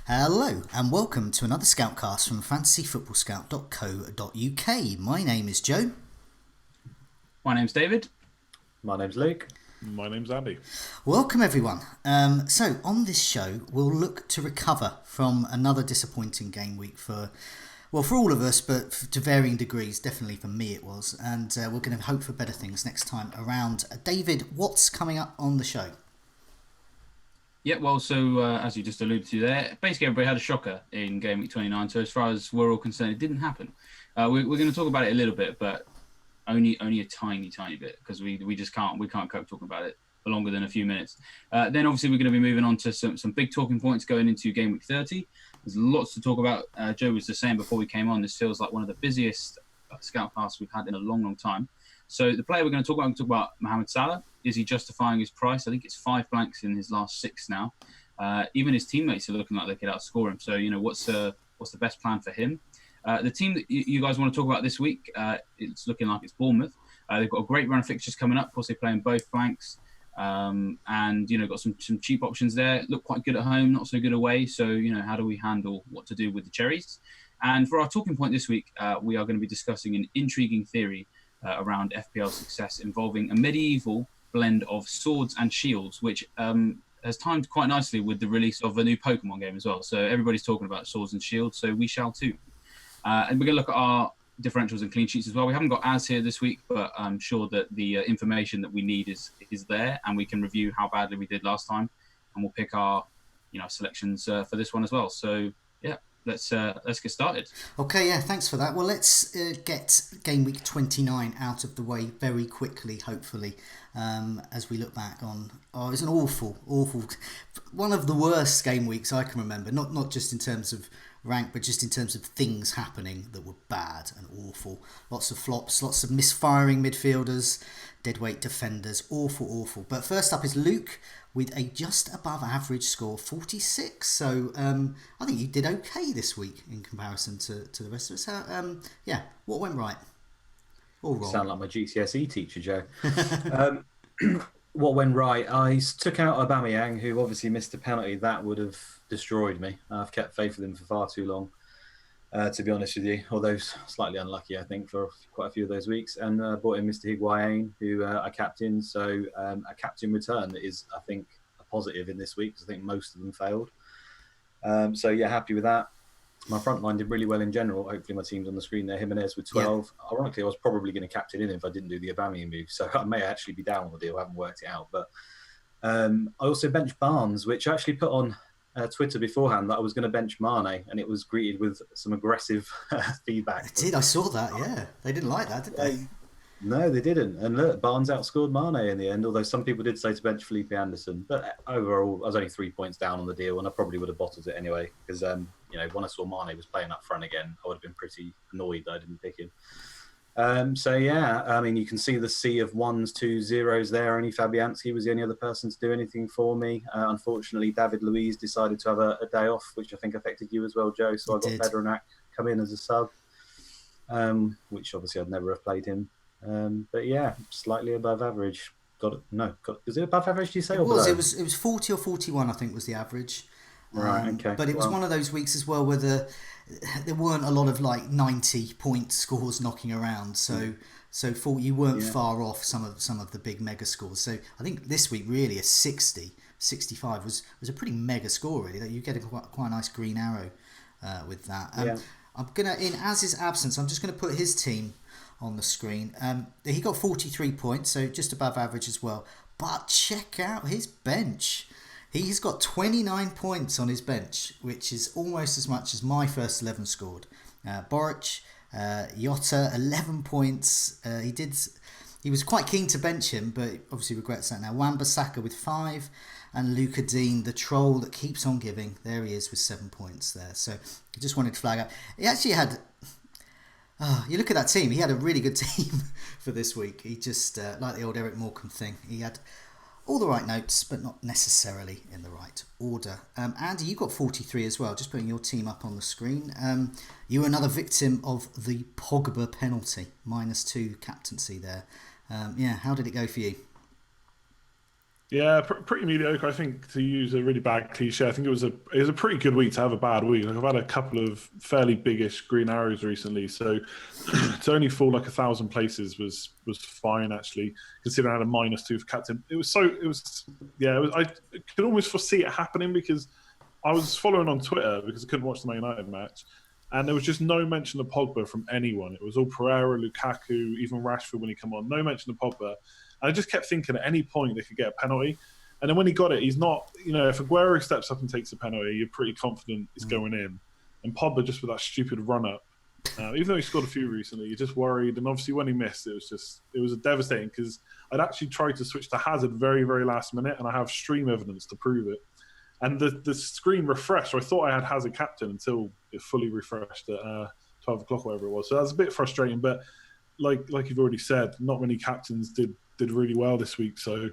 Hello and welcome to another Scoutcast from fantasyfootballscout.co.uk. My name is Joe. My name's David. My name's Luke. My name's Andy. Welcome everyone. So on this show we'll look to recover from another disappointing game week for all of us, but to varying degrees. Definitely for me it was, and we're going to hope for better things next time around. David, what's coming up on the show? Yeah, well, so as you just alluded to there, basically everybody had a shocker in game week 29. So as far as we're all concerned, it didn't happen. We're going to talk about it a little bit, but only a tiny bit, because we just can't cope talking about it for longer than a few minutes. Then obviously we're going to be moving on to some big talking points going into game week 30. There's lots to talk about. Joe was just saying before we came on, this feels like one of the busiest scout casts we've had in a long time. So the player we're going to talk about Mohamed Salah. Is he justifying his price? I think it's 5 blanks in his last 6 now. Even his teammates are looking like they could outscore him. So, what's the best plan for him? The team that you guys want to talk about this week, it's looking like it's Bournemouth. They've got a great run of fixtures coming up. Of course, they're playing both flanks. And, got some cheap options there. Look quite good at home, not so good away. So, how do we handle what to do with the Cherries? And for our talking point this week, we are going to be discussing an intriguing theory around FPL success involving a medieval blend of swords and shields, which has timed quite nicely with the release of a new Pokemon game as well. So everybody's talking about swords and shields, so we shall too. And we're going to look at our differentials and clean sheets as well. We haven't got Az here this week, but I'm sure that the information that we need is there, and we can review how badly we did last time, and we'll pick our selections for this one as well. So yeah, let's get started. Okay, yeah, thanks for that. Well, let's get game week 29 out of the way very quickly, hopefully, as we look back on. Oh, it was an awful, one of the worst game weeks I can remember. Not just in terms of rank, but just in terms of things happening that were bad and awful. Lots of flops, lots of misfiring midfielders, deadweight defenders, awful. But first up is Luke with a just above average score, 46. So I think you did okay this week in comparison to the rest of us. What went right? All wrong. Sound like my GCSE teacher, Joe. What went right? I took out Aubameyang, who obviously missed a penalty. That would have destroyed me. I've kept faith with him for far too long, to be honest with you. Although slightly unlucky, I think, for quite a few of those weeks. And brought in Mr. Higuain, who I captained. So a captain return is, I think, a positive in this week, because I think most of them failed. Happy with that. My front line did really well in general. Hopefully my team's on the screen there. Jimenez with 12. Yeah. Ironically, I was probably going to captain him if I didn't do the Aubameyang move. So I may actually be down on the deal. I haven't worked it out. But I also benched Barnes, which I actually put on Twitter beforehand that I was going to bench Mane. And it was greeted with some aggressive feedback. It did. I saw that, yeah. They didn't like that, did they? No, they didn't. And look, Barnes outscored Mane in the end, although some people did say to bench Felipe Anderson. But overall, I was only 3 points down on the deal, and I probably would have bottled it anyway. Because, when I saw Mane was playing up front again, I would have been pretty annoyed that I didn't pick him. You can see the sea of 1s, 2s, 0s there. Only Fabianski was the only other person to do anything for me. Unfortunately, David Luiz decided to have a day off, which I think affected you as well, Joe. So I got Bedronak come in as a sub, which obviously I'd never have played him. Slightly above average. Is it above average, do you say? It was 40 or 41, I think, was the average. Right, okay. But it was one of those weeks as well where there weren't a lot of 90-point scores knocking around. So you weren't far off some of the big mega scores. So I think this week really a 60, 65 was a pretty mega score really. That you get quite a nice green arrow with that. I'm gonna, in Az's absence, I'm just gonna put his team on the screen. He got 43 points, so just above average as well. But check out his bench. He's got 29 points on his bench, which is almost as much as my first 11 scored. Boric, Jota, 11 points. He was quite keen to bench him, but obviously regrets that now. Wan-Bissaka with 5, and Luca Dean, the troll that keeps on giving. There he is with 7 points there. So I just wanted to flag up. He actually had... you look at that team, he had a really good team for this week. He just, like the old Eric Morecambe thing, he had all the right notes, but not necessarily in the right order. Andy, you got 43 as well, just putting your team up on the screen. You were another victim of the Pogba penalty, -2 captaincy there. How did it go for you? Yeah, pretty mediocre. I think, to use a really bad cliche, I think it was a pretty good week to have a bad week. Like, I've had a couple of fairly biggish green arrows recently, so to only fall like 1,000 places was fine actually. Considering I had a -2 for captain, I could almost foresee it happening because I was following on Twitter because I couldn't watch the Man United match, and there was just no mention of Pogba from anyone. It was all Pereira, Lukaku, even Rashford when he came on. No mention of Pogba. I just kept thinking at any point they could get a penalty. And then when he got it, he's not, if Aguero steps up and takes a penalty, you're pretty confident it's going in. And Pogba, just with that stupid run-up, even though he scored a few recently, you're just worried. And obviously when he missed, it was devastating because I'd actually tried to switch to Hazard very, very last minute, and I have stream evidence to prove it. And the screen refreshed. So I thought I had Hazard captain until it fully refreshed at 12 o'clock, whatever it was. So that was a bit frustrating. But like you've already said, not many captains did really well this week, so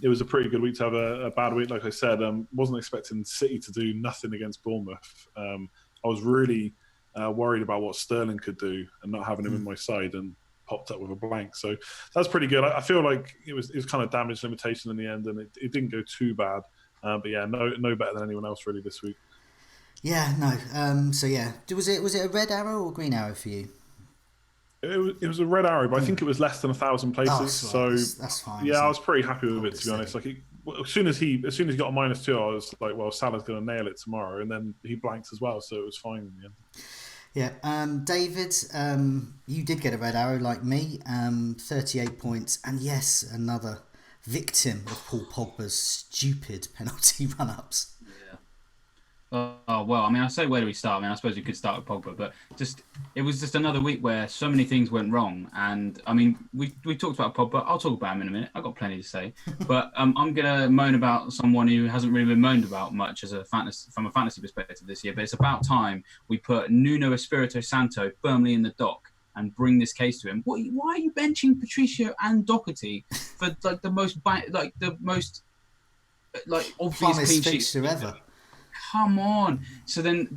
it was a pretty good week to have a bad week. Like I said, wasn't expecting City to do nothing against Bournemouth. I was really worried about what Sterling could do and not having him in my side, and popped up with a blank. So that's pretty good. I feel like it was kind of damage limitation in the end, and it didn't go too bad. But yeah, no better than anyone else really this week. Yeah, no. So yeah, was it a red arrow or green arrow for you? It was a red arrow, but I think it was less than 1,000 places. So that's fine. Yeah, I was pretty happy with it, to be honest. Like as soon as he got a -2, I was like, well, Salah's going to nail it tomorrow, and then he blanked as well, so it was fine in the end. Yeah, David, you did get a red arrow like me, 38 points, and yes, another victim of Paul Pogba's stupid penalty run-ups. Oh well, I mean, I say where do we start? I mean, I suppose we could start with Pogba, but it was just another week where so many things went wrong. And I mean, we talked about Pogba. I'll talk about him in a minute. I've got plenty to say, but I'm gonna moan about someone who hasn't really been moaned about much from a fantasy perspective this year. But it's about time we put Nuno Espirito Santo firmly in the dock and bring this case to him. Why are you benching Patricio and Doherty for the most obvious clean sheet ever? Come on. So then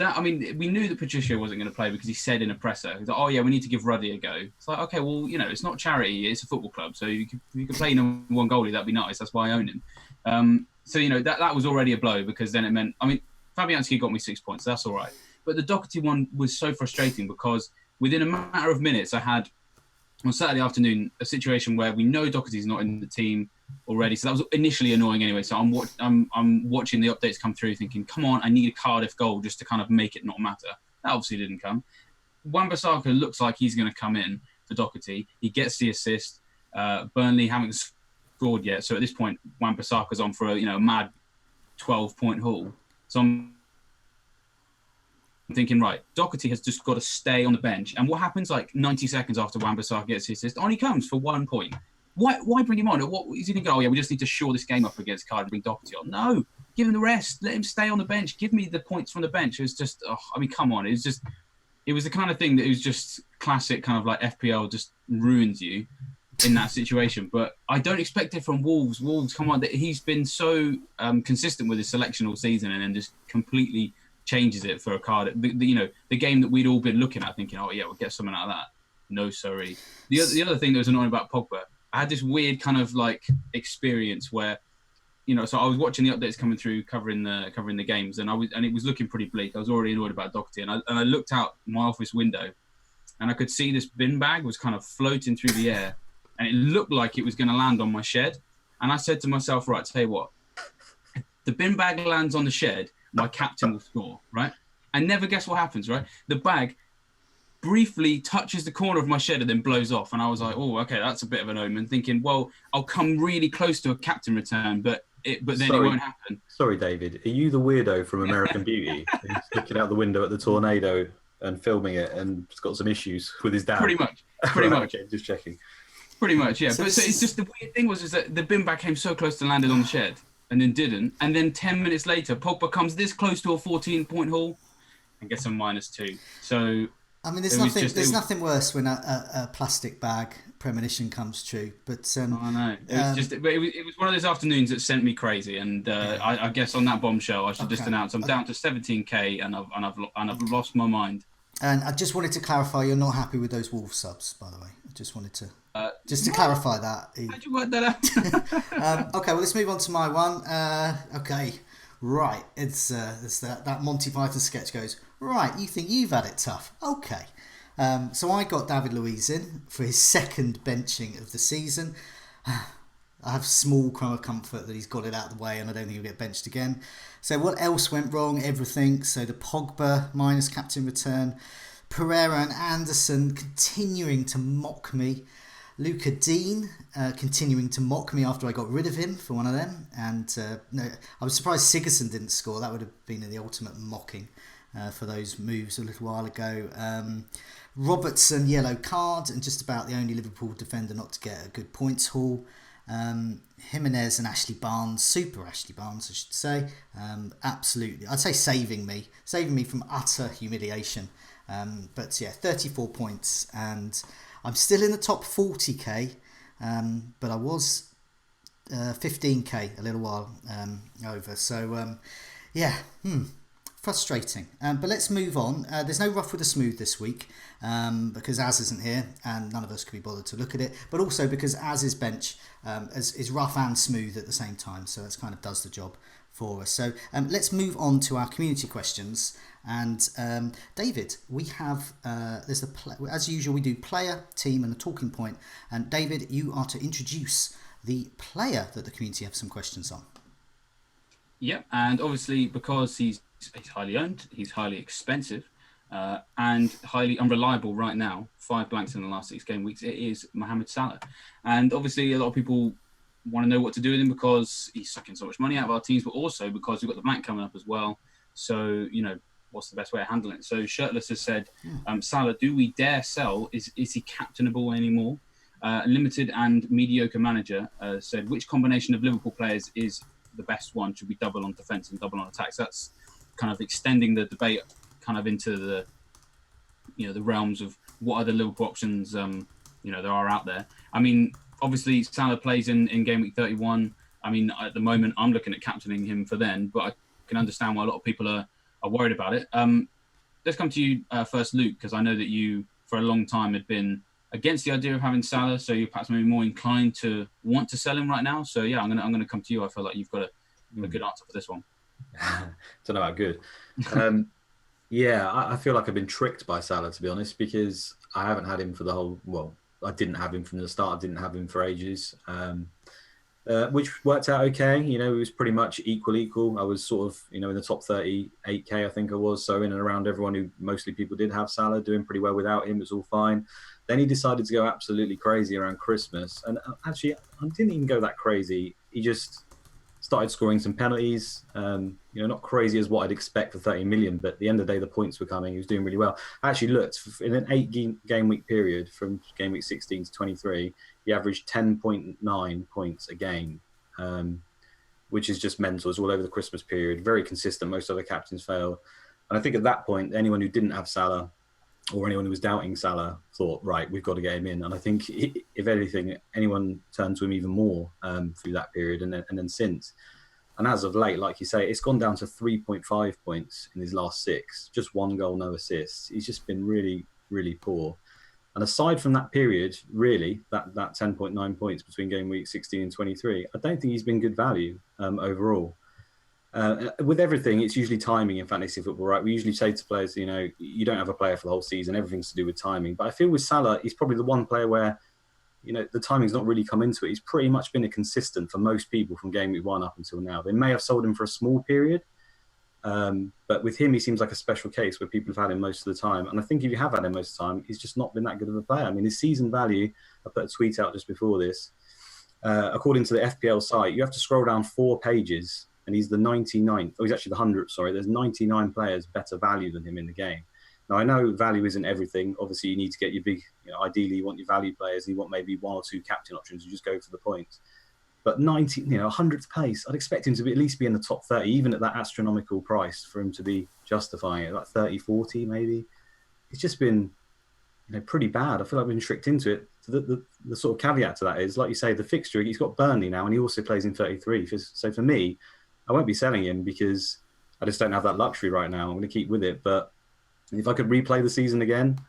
we knew that Patricio wasn't going to play because he said in a presser, he's like, oh yeah, we need to give Ruddy a go. It's like, okay, well, it's not charity, it's a football club. So you could play number one goalie, that'd be nice. That's why I own him. So, that was already a blow because then it meant, Fabianski got me 6 points. So that's all right. But the Doherty one was so frustrating because within a matter of minutes, I had on Saturday afternoon a situation where we know Doherty's not in the team already, so that was initially annoying anyway. So I'm watching the updates come through thinking, come on, I need a Cardiff goal just to kind of make it not matter. That obviously didn't come. Wan-Bissaka looks like he's going to come in for Doherty. He gets the assist. Burnley haven't scored yet, so at this point Wan-Bissaka's on for a mad 12-point haul. So I'm thinking, right, Doherty has just got to stay on the bench. And what happens 90 seconds after Wan-Bissaka gets his assist? On he comes for 1 point. Why bring him on? What is he thinking? Oh yeah, we just need to shore this game up against Cardiff and bring Doherty on. No, give him the rest. Let him stay on the bench. Give me the points from the bench. It was just, come on. It was the kind of thing that it was just classic kind of like FPL just ruins you in that situation. But I don't expect it from Wolves. Wolves, come on. He's been so consistent with his selection all season and then just completely changes it for a Cardiff. The game that we'd all been looking at thinking, oh yeah, we'll get something out of that. No, sorry. The other thing that was annoying about Pogba, I had this weird kind of experience where, so I was watching the updates coming through, covering the games, and it was looking pretty bleak. I was already annoyed about Doherty, and I looked out my office window, and I could see this bin bag was kind of floating through the air, and it looked like it was going to land on my shed. And I said to myself, right, tell you what, if the bin bag lands on the shed, my captain will score, right? And never guess what happens, right? The bag briefly touches the corner of my shed and then blows off. And I was like, oh, okay, that's a bit of an omen. Thinking, well, I'll come really close to a captain return, but then it won't happen. Sorry, David. Are you the weirdo from American Beauty who's looking out the window at the tornado and filming it and has got some issues with his dad? Pretty much. Okay, just checking. Pretty much, yeah. So it's just the weird thing was that the bin bag came so close to landing on the shed and then didn't. And then 10 minutes later, Pogba comes this close to a 14-point haul and gets a -2. So there's nothing worse when a plastic bag premonition comes true. But I know it was one of those afternoons that sent me crazy. And I guess on that bombshell, I should just announce I'm down to 17k and I've lost my mind. And I just wanted to clarify, you're not happy with those Wolves subs, by the way. I just wanted to Just to clarify that. How'd you work that out? Okay, well, let's move on to my one. Okay, right. It's that Monty Python sketch goes, right, you think you've had it tough. Okay. So I got David Luiz in for his second benching of the season. I have small crumb of comfort that he's got it out of the way and I don't think he'll get benched again. So what else went wrong? Everything. So the Pogba minus captain return. Pereira and Anderson continuing to mock me. Luca Dean continuing to mock me after I got rid of him for one of them. And no, I was surprised Sigurdsson didn't score. That would have been the ultimate mocking for those moves a little while ago. Robertson, yellow card, and just about the only Liverpool defender not to get a good points haul. Jimenez and Ashley Barnes, super Ashley Barnes I should say, absolutely, I'd say saving me from utter humiliation. But yeah, 34 points and I'm still in the top 40k, but I was 15k a little while over, so yeah, frustrating. But let's move on. There's no rough with the smooth this week because Az isn't here and none of us could be bothered to look at it, but also because Az's bench is rough and smooth at the same time, so that kind of does the job for us. So let's move on to our community questions. And David, we have there's as usual we do player, team and a talking point, and David, you are to introduce the player that the community have some questions on. Yeah, and obviously because he's highly owned, he's highly expensive, and highly unreliable right now. 5 blanks in the last 6 game weeks. It is Mohamed Salah, and obviously a lot of people want to know what to do with him because he's sucking so much money out of our teams, but also because we've got the blank coming up as well. So what's the best way of handling it? So Shirtless has said, Salah, do we dare sell? Is he captainable anymore? Limited and mediocre manager said, which combination of Liverpool players is the best one? Should we double on defence and double on attacks? That's kind of extending the debate kind of into the the realms of what are the Liverpool options there are out there. I mean, obviously Salah plays in game week 31. I mean, at the moment I'm looking at captaining him for then, but I can understand why a lot of people are worried about it. Let's come to you first, Luke, because I know that you for a long time had been against the idea of having Salah, so you're perhaps maybe more inclined to want to sell him right now. So yeah, I'm gonna come to you. I feel like you've got a good answer for this one. Don't know how good. Yeah, I feel like I've been tricked by Salah, to be honest, because I haven't had him for the whole. Well, I didn't have him from the start. I didn't have him for ages, which worked out okay. It was pretty much equal. I was sort of in the top 38k, I think I was. So in and around everyone who mostly people did have Salah, doing pretty well without him. It was all fine. Then he decided to go absolutely crazy around Christmas, and actually I didn't even go that crazy. He just started scoring some penalties, not crazy as what I'd expect for 30 million, but at the end of the day, the points were coming. He was doing really well. I actually looked, in an 8 game week period from game week 16 to 23, he averaged 10.9 points a game, which is just mental. It's all over the Christmas period, very consistent. Most other captains failed. And I think at that point, anyone who didn't have Salah or anyone who was doubting Salah thought, right, we've got to get him in. And I think, if anything, anyone turned to him even more through that period and then since. And as of late, like you say, it's gone down to 3.5 points in his last 6. Just 1 goal, no assists. He's just been really, really poor. And aside from that period, really, that 10.9 points between game week 16 and 23, I don't think he's been good value overall. With everything, it's usually timing in fantasy football, right? We usually say to players, you don't have a player for the whole season. Everything's to do with timing. But I feel with Salah, he's probably the one player where, the timing's not really come into it. He's pretty much been a consistent for most people from game week 1 up until now. They may have sold him for a small period, but with him, he seems like a special case where people have had him most of the time. And I think if you have had him most of the time, he's just not been that good of a player. I mean, his season value, I put a tweet out just before this, according to the FPL site, you have to scroll down 4 pages and he's the 99th. Oh, he's actually the 100th, sorry. There's 99 players better value than him in the game. Now, I know value isn't everything. Obviously, you need to get your big, ideally you want your value players and you want maybe 1 or 2 captain options. You just go for the points. But 100th place, I'd expect him to at least be in the top 30, even at that astronomical price for him to be justifying it, like 30, 40 maybe. It's just been pretty bad. I feel like I've been tricked into it. The sort of caveat to that is, like you say, the fixture, he's got Burnley now and he also plays in 33. So for me, I won't be selling him because I just don't have that luxury right now. I'm going to keep with it. But if I could replay the season again,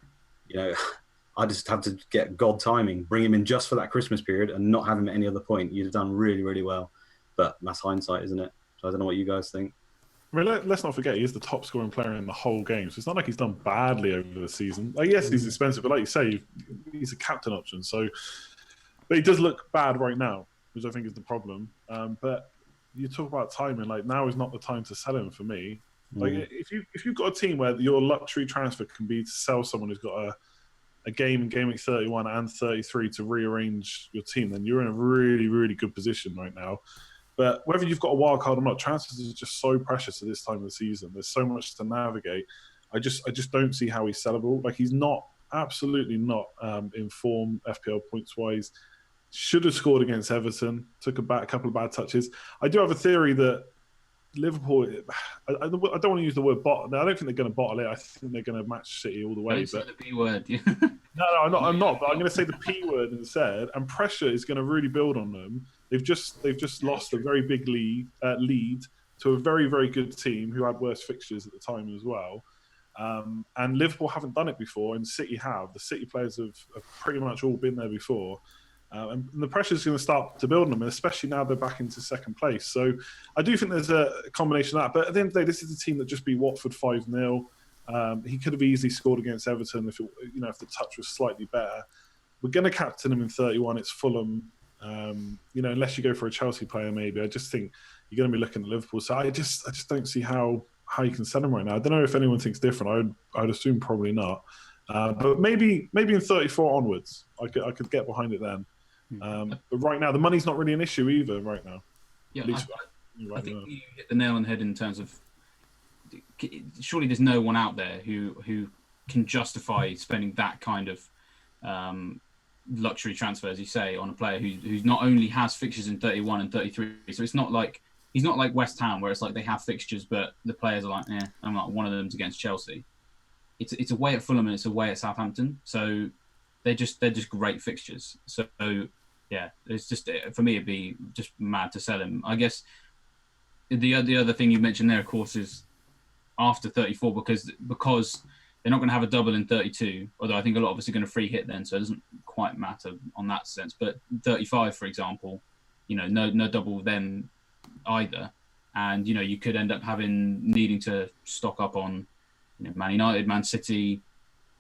I just have to get God timing, bring him in just for that Christmas period and not have him at any other point. You'd have done really, really well. But that's hindsight, isn't it? So I don't know what you guys think. I mean, let's not forget, he is the top scoring player in the whole game. So it's not like he's done badly over the season. Like, yes, he's expensive, but like you say, he's a captain option. So, but he does look bad right now, which I think is the problem. But you talk about timing. Like, now is not the time to sell him for me. Like, if you've got a team where your luxury transfer can be to sell someone who's got a game in Game Week 31 and 33 to rearrange your team, then you're in a really, really good position right now. But whether you've got a wild card or not, transfers is just so precious at this time of the season. There's so much to navigate. I just don't see how he's sellable. Like, he's not, absolutely not in form FPL points wise. Should have scored against Everton. Took a couple of bad touches. I do have a theory that Liverpool, I don't want to use the word bottle. I don't think they're going to bottle it. I think they're going to match City all the way. Don't say the B word. No, I'm not. But I'm going to say the P word instead. And pressure is going to really build on them. They've just lost a very big lead to a very, very good team who had worse fixtures at the time as well. And Liverpool haven't done it before, and City have. The City players have pretty much all been there before. And the pressure is going to start to build on them, especially now they're back into second place. So I do think there's a combination of that. But at the end of the day, this is a team that just beat Watford 5-0. He could have easily scored against Everton if the touch was slightly better. We're going to captain him in 31. It's Fulham. Unless you go for a Chelsea player, maybe. I just think you're going to be looking at Liverpool. So I just don't see how you can sell him right now. I don't know if anyone thinks different. I'd assume probably not. But maybe in 34 onwards, I could get behind it then. But right now, the money's not really an issue either. Right now, yeah, I think you hit the nail on the head in terms of surely there's no one out there who can justify spending that kind of luxury transfer, as you say, on a player who's not only has fixtures in 31 and 33. So it's not like he's not like West Ham where it's like they have fixtures, but the players are like, I'm not one of them's against Chelsea. It's away at Fulham and it's away at Southampton. So they're just great fixtures. So yeah, it's just, for me, it'd be just mad to sell him. I guess the other thing you mentioned there, of course, is after 34, because they're not going to have a double in 32, although I think a lot of us are going to free hit then, so it doesn't quite matter on that sense. But 35, for example, no double then either. And, you could end up needing to stock up on Man United, Man City,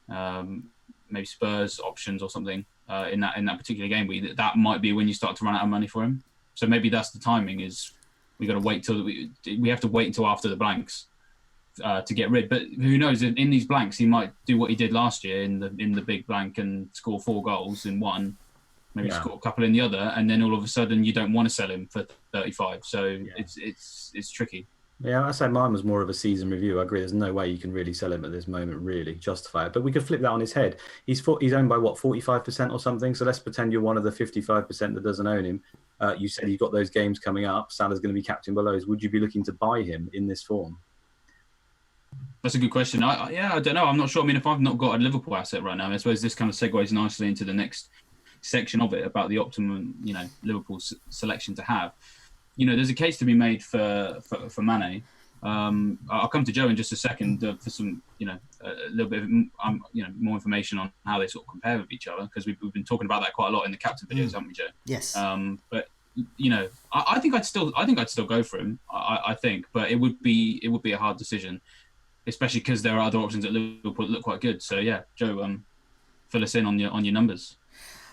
maybe Spurs options or something. In that particular game, that might be when you start to run out of money for him. So maybe that's the timing. Is we got to wait till we have to wait until after the blanks to get rid. But who knows? In these blanks, he might do what he did last year in the big blank and score 4 goals in one, maybe score a couple in the other, and then all of a sudden you don't want to sell him for 35. So it's tricky. Yeah, I say mine was more of a season review. I agree. There's no way you can really sell him at this moment, really justify it. But we could flip that on his head. He's owned by 45% or something. So let's pretend you're one of the 55% that doesn't own him. You said you've got those games coming up. Salah's going to be captain below. Would you be looking to buy him in this form? That's a good question. I don't know. I'm not sure. I mean, if I've not got a Liverpool asset right now, I suppose this kind of segues nicely into the next section of it about the optimum, Liverpool selection to have. There's a case to be made for Mane. I'll come to Joe in just a second for some, a little bit of, more information on how they sort of compare with each other, because we've been talking about that quite a lot in the captain videos, haven't we, Joe? Yes. But I think I'd still go for him. I think, but it would be a hard decision, especially because there are other options at Liverpool that look quite good. So yeah, Joe, fill us in on your numbers.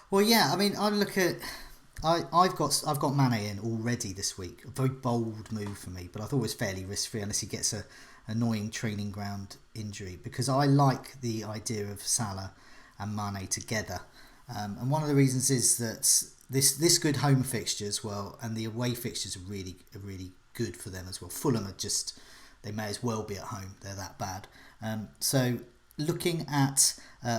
Well, yeah. I mean, I look at. I've got Mane in already this week. A very bold move for me, but I thought it was fairly risk-free unless he gets a annoying training ground injury, because I like the idea of Salah and Mane together. And one of the reasons is that this good home fixtures, and the away fixtures are really good for them as well. Fulham are they may as well be at home. They're that bad. So looking at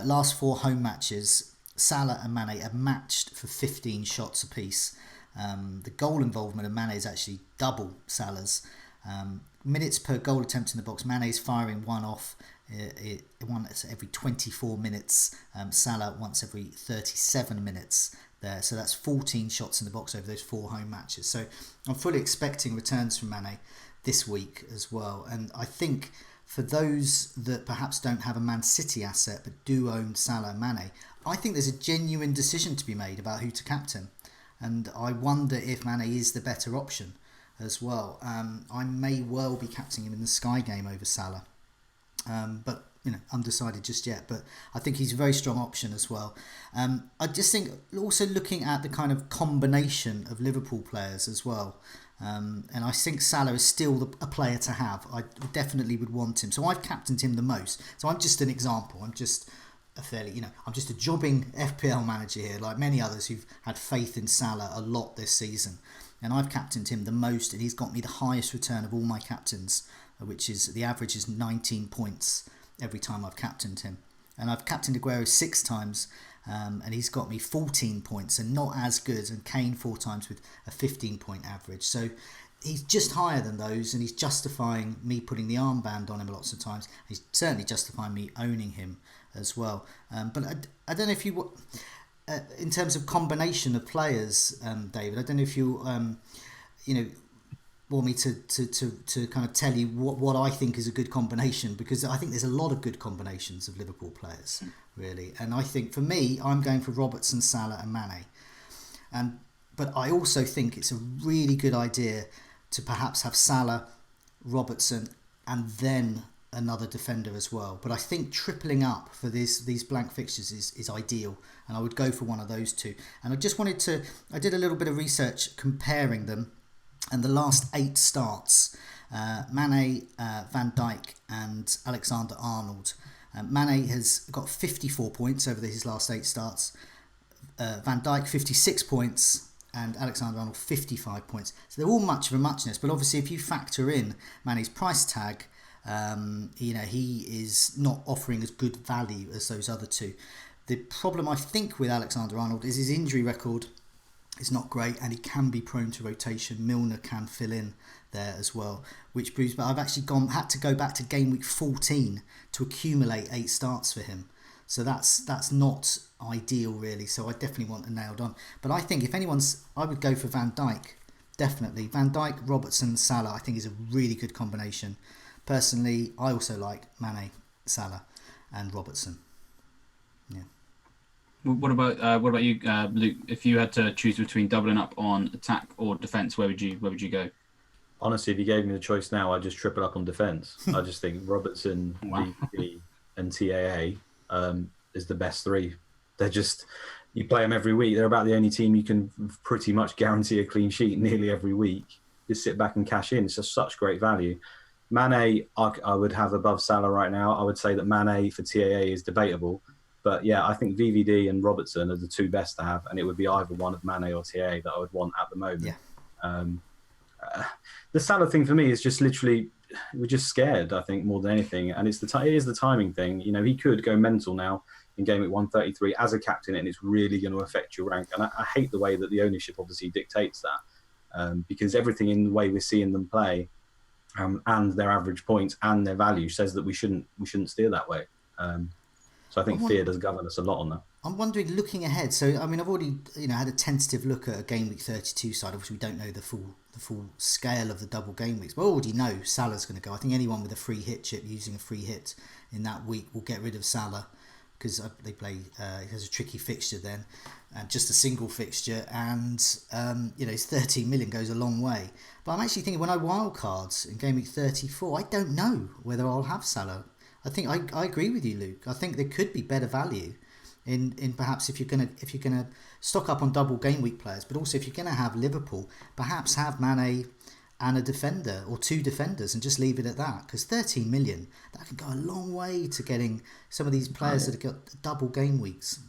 last 4 home matches, Salah and Mane are matched for 15 shots apiece. The goal involvement of Mane is actually double Salah's. Minutes per goal attempt in the box, Mane's firing one off once every 24 minutes. Salah once every 37 minutes there. So that's 14 shots in the box over those 4 home matches. So I'm fully expecting returns from Mane this week as well. And I think for those that perhaps don't have a Man City asset but do own Salah and Mane, I think there's a genuine decision to be made about who to captain. And I wonder if Mane is the better option as well. I may well be captaining him in the Sky game over Salah. But undecided just yet. But I think he's a very strong option as well. I just think also looking at the kind of combination of Liverpool players as well. And I think Salah is still a player to have. I definitely would want him. So I've captained him the most. So I'm just an example. I'm just I'm just a jobbing FPL manager here, like many others who've had faith in Salah a lot this season. And I've captained him the most, and he's got me the highest return of all my captains, which is the average is 19 points every time I've captained him. And I've captained Aguero 6 times, and he's got me 14 points, and not as good. And Kane 4 times with a 15-point average. So he's just higher than those, and he's justifying me putting the armband on him lots of times. He's certainly justifying me owning him as well. But I don't know if you, in terms of combination of players, David, I don't know if you, want me to kind of tell you what I think is a good combination, because I think there's a lot of good combinations of Liverpool players, really. And I think for me, I'm going for Robertson, Salah and Mane. But I also think it's a really good idea to perhaps have Salah, Robertson and then another defender as well. But I think tripling up for these blank fixtures is ideal, and I would go for one of those two. And I did a little bit of research comparing them, and the last 8 starts, Mane, Van Dijk and Alexander-Arnold. Mane has got 54 points over his last 8 starts, Van Dijk 56 points, and Alexander-Arnold 55 points. So they're all much of a muchness, but obviously if you factor in Mane's price tag, he is not offering as good value as those other two. The problem I think with Alexander-Arnold is his injury record is not great, and he can be prone to rotation. Milner can fill in there as well, which proves. But I've actually had to go back to game week 14 to accumulate 8 starts for him. So that's not ideal really. So I definitely want a nailed on. But I think I would go for Van Dijk. Definitely Van Dijk, Robertson, Salah. I think is a really good combination. Personally, I also like Mane, Salah, and Robertson. Yeah. What about you, Luke? If you had to choose between doubling up on attack or defence, where would you go? Honestly, if you gave me the choice now, I'd just triple up on defence. I just think Robertson, VVD, and TAA is the best 3. They're just, you play them every week. They're about the only team you can pretty much guarantee a clean sheet nearly every week. Just sit back and cash in. It's just such great value. Mane, I would have above Salah right now. I would say that Mane for TAA is debatable. But yeah, I think VVD and Robertson are the 2 best to have, and it would be either one of Mane or TAA that I would want at the moment. Yeah. The Salah thing for me is just literally, we're just scared, I think, more than anything. And it is the timing thing. He could go mental now in game week 133 as a captain, and it's really going to affect your rank. And I hate the way that the ownership obviously dictates that, because everything in the way we're seeing them play, and their average points and their value says that we shouldn't steer that way. So I think fear does govern us a lot on that. I'm wondering, looking ahead. So I mean, I've already had a tentative look at a game week 32 side. Obviously, we don't know the full scale of the double game weeks, but I already know Salah's going to go. I think anyone with a free hit chip using a free hit in that week will get rid of Salah, because they play. It has a tricky fixture then, and just a single fixture, and his 13 million goes a long way. But I'm actually thinking, when I wildcards in game week 34, I don't know whether I'll have Salah. I think I agree with you, Luke. I think there could be better value in perhaps if you're gonna stock up on double game week players, but also if you're gonna have Liverpool, perhaps have Mane and a defender or 2 defenders and just leave it at that, because 13 million, that can go a long way to getting some of these players that have got double game weeks.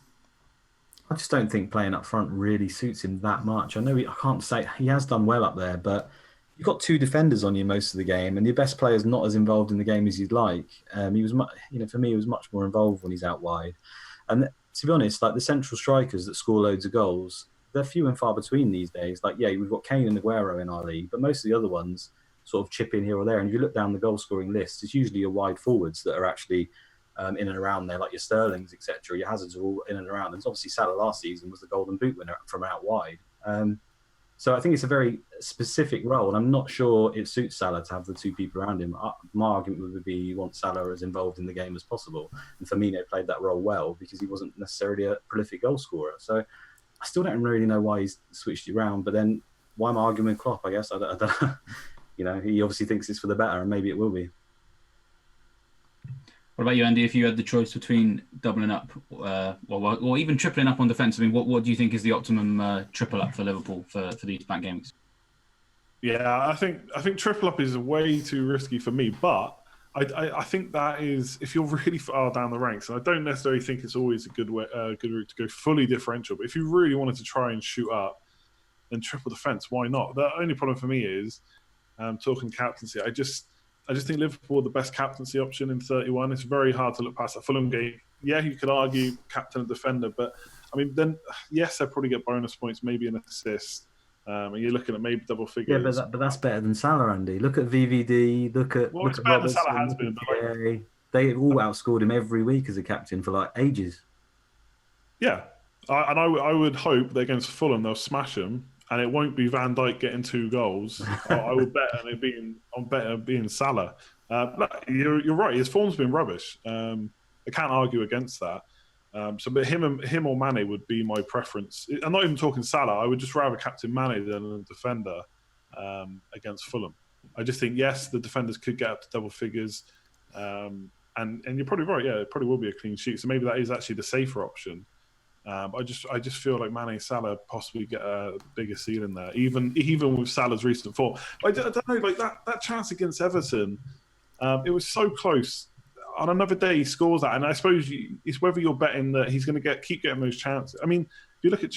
I just don't think playing up front really suits him that much. I know I can't say he has done well up there, but you've got 2 defenders on you most of the game, and your best player's not as involved in the game as you'd like. He was, for me, he was much more involved when he's out wide. And to be honest, like the central strikers that score loads of goals, they're few and far between these days. Like, yeah, we've got Kane and Aguero in our league, but most of the other ones sort of chip in here or there. And if you look down the goal scoring list, it's usually your wide forwards that are actually in and around there, like your Sterlings, etc. Your Hazards are all in and around. And obviously Salah last season was the Golden Boot winner from out wide. So I think it's a very specific role, and I'm not sure it suits Salah to have the two people around him. My argument would be you want Salah as involved in the game as possible, and Firmino played that role well because he wasn't necessarily a prolific goal scorer. So I still don't really know why he's switched it around, but then why am I arguing with Klopp? I guess I don't you know, he obviously thinks it's for the better, and maybe it will be. What about you, Andy? If you had the choice between doubling up, or even tripling up on defence, I mean, what do you think is the optimum triple up for Liverpool for these back games? Yeah, I think triple up is way too risky for me, but I think that is if you're really far down the ranks, and I don't necessarily think it's always a good route to go fully differential. But if you really wanted to try and shoot up and triple defence, why not? The only problem for me is talking captaincy. I just think Liverpool are the best captaincy option in 31. It's very hard to look past that Fulham game. Yeah, you could argue captain and defender, but I mean, then yes, they'll probably get bonus points, maybe an assist. And you're looking at maybe double figures. Yeah, but that's better than Salah, Andy. Look at VVD. Look at better than Salah has been. But they all outscored him every week as a captain for like ages. Yeah, I would hope that against Fulham they'll smash him. And it won't be Van Dijk getting 2 goals. I would bet on it being Salah. You're right. His form's been rubbish. I can't argue against that. But him or Mane would be my preference. I'm not even talking Salah. I would just rather captain Mane than a defender against Fulham. I just think yes, the defenders could get up to double figures, and you're probably right. Yeah, it probably will be a clean sheet. So maybe that is actually the safer option. I just feel like Mane and Salah possibly get a bigger ceiling there, even with Salah's recent form. I don't know, like that chance against Everton, it was so close. On another day, he scores that, and I suppose it's whether you're betting that he's going to keep getting those chances. I mean, if you look at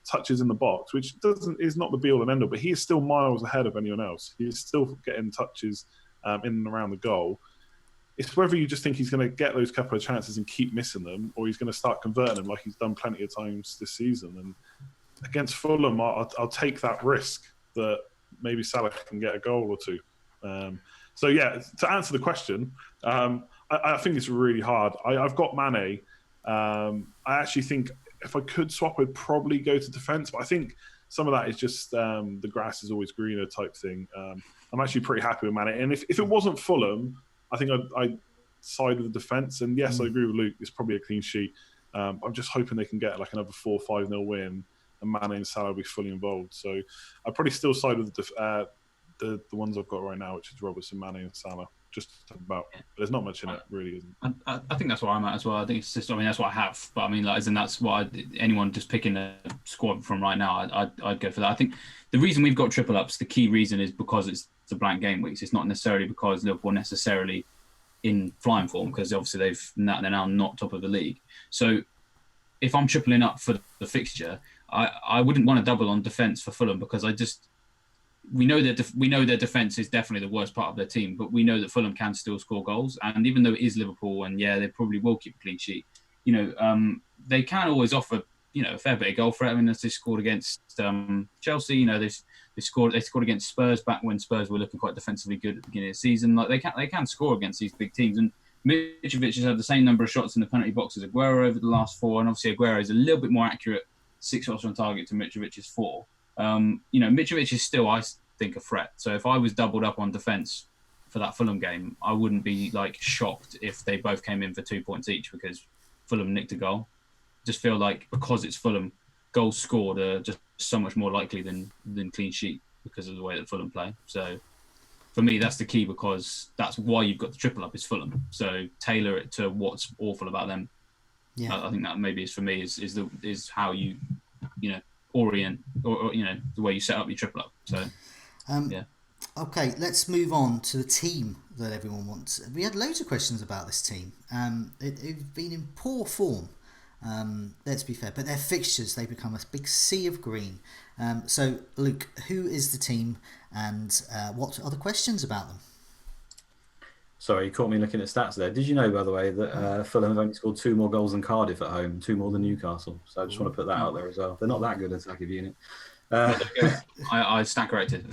touches in the box, which is not the be all and end all, but he is still miles ahead of anyone else. He is still getting touches in and around the goal. It's whether you just think he's going to get those couple of chances and keep missing them, or he's going to start converting them like he's done plenty of times this season. And against Fulham, I'll take that risk that maybe Salah can get a goal or two. So yeah, to answer the question, I think it's really hard. I've got Mane. I actually think if I could swap, I'd probably go to defence, but I think some of that is just the grass is always greener type thing. I'm actually pretty happy with Mane. And if it wasn't Fulham, I think I'd side with the defence. And yes, I agree with Luke. It's probably a clean sheet. I'm just hoping they can get like another 4-5-0 win, and Mane and Salah will be fully involved. So I'd probably still side with the ones I've got right now, which is Robertson, Mane, and Salah. Just about. But there's not much in it, really, isn't. I think that's where I'm at as well. I think it's just. I mean, that's what I have. But I mean, like, that's what anyone just picking a squad from right now, I'd go for that. I think the reason we've got triple ups, the key reason is because it's a blank game weeks. It's not necessarily because Liverpool are necessarily in flying form, because obviously they're now not top of the league. So if I'm tripling up for the fixture, I wouldn't want to double on defence for Fulham, because we know their defence is definitely the worst part of their team, but we know that Fulham can still score goals. And even though it is Liverpool, and yeah, they probably will keep a clean sheet, they can always offer, a fair bit of goal threat. I mean, as they scored against Chelsea, they scored against Spurs back when Spurs were looking quite defensively good at the beginning of the season. Like they can score against these big teams. And Mitrovic has had the same number of shots in the penalty box as Aguero over the last 4, and obviously Aguero is a little bit more accurate, 6 shots on target to Mitrovic's 4. Mitrovic is still, I think, a threat. So if I was doubled up on defence for that Fulham game, I wouldn't be shocked if they both came in for 2 points each because Fulham nicked a goal. Just feel like because it's Fulham, goals scored are just so much more likely than clean sheet because of the way that Fulham play. So for me, that's the key, because that's why you've got the triple up is Fulham. So tailor it to what's awful about them. Yeah, I think that maybe is for me is how you orient or the way you set up your triple up. So yeah. Okay, let's move on to the team that everyone wants. We had loads of questions about this team. It's been in poor form. Let's be fair, but their fixtures, they become a big sea of green. So Luke, who is the team, and what are the questions about them? Sorry, you caught me looking at stats there. Did you know, by the way, that Fulham have only scored 2 more goals than Cardiff at home, 2 more than Newcastle? So I just want to put that out there as well. They're not that good as attacking unit. I stand corrected.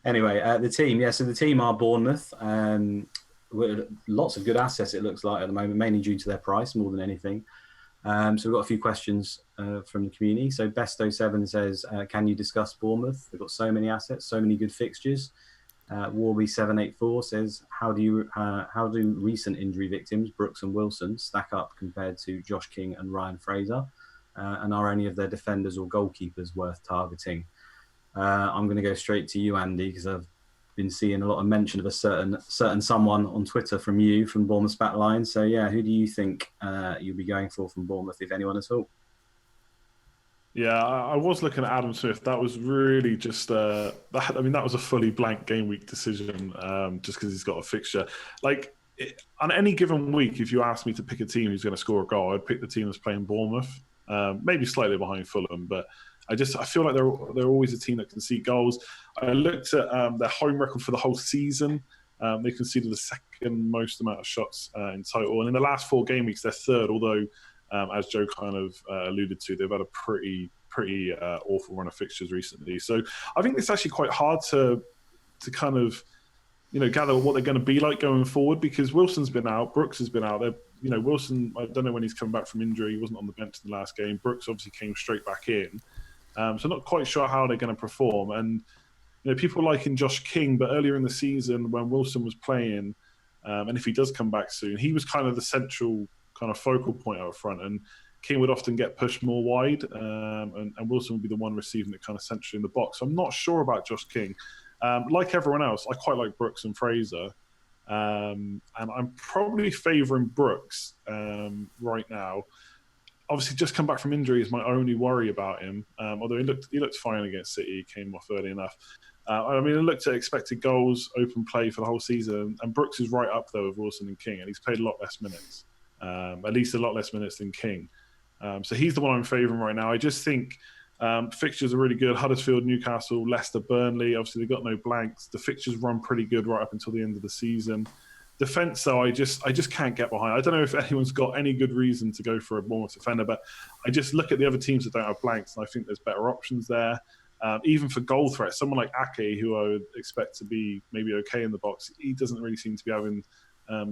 Anyway, the team. Yeah, so the team are Bournemouth. With lots of good assets, it looks like, at the moment, mainly due to their price more than anything. So we've got a few questions from the community. So Besto7 says, can you discuss Bournemouth? They've got so many assets, so many good fixtures. Warby784 says, how do recent injury victims, Brooks and Wilson, stack up compared to Josh King and Ryan Fraser? And are any of their defenders or goalkeepers worth targeting? I'm going to go straight to you, Andy, because I've been seeing a lot of mention of a certain someone on Twitter from Bournemouth's back line. So yeah, who do you think you'll be going for from Bournemouth, if anyone at all? Yeah, I was looking at Adam Smith. That was really just that was a fully blank game week decision, just because he's got a fixture. On any given week, if you asked me to pick a team who's going to score a goal, I'd pick the team that's playing Bournemouth, maybe slightly behind Fulham, but I feel like they're always a team that can see goals. I looked at their home record for the whole season. They conceded the second most amount of shots in total, and in the last 4 game weeks, they're third. Although, as Joe kind of alluded to, they've had a pretty awful run of fixtures recently. So I think it's actually quite hard to kind of gather what they're going to be like going forward, because Wilson's been out, Brooks has been out. Wilson, I don't know when he's come back from injury. He wasn't on the bench in the last game. Brooks obviously came straight back in. So not quite sure how they're going to perform. And people liking Josh King, but earlier in the season when Wilson was playing, and if he does come back soon, he was kind of the central kind of focal point out front, and King would often get pushed more wide, and Wilson would be the one receiving it kind of centrally in the box. So I'm not sure about Josh King. Like everyone else, I quite like Brooks and Fraser, and I'm probably favouring Brooks right now. Obviously, just come back from injury is my only worry about him. Although he looked fine against City, he came off early enough. I looked at expected goals, open play for the whole season, and Brooks is right up there with Wilson and King, and he's played a lot less minutes, at least a lot less minutes than King. So he's the one I'm favouring right now. I just think fixtures are really good. Huddersfield, Newcastle, Leicester, Burnley. Obviously, they've got no blanks. The fixtures run pretty good right up until the end of the season. Defence, though, I just can't get behind. I don't know if anyone's got any good reason to go for a Bournemouth defender, but I just look at the other teams that don't have blanks, and I think there's better options there. Even for goal threat, someone like Ake, who I would expect to be maybe okay in the box, he doesn't really seem to be having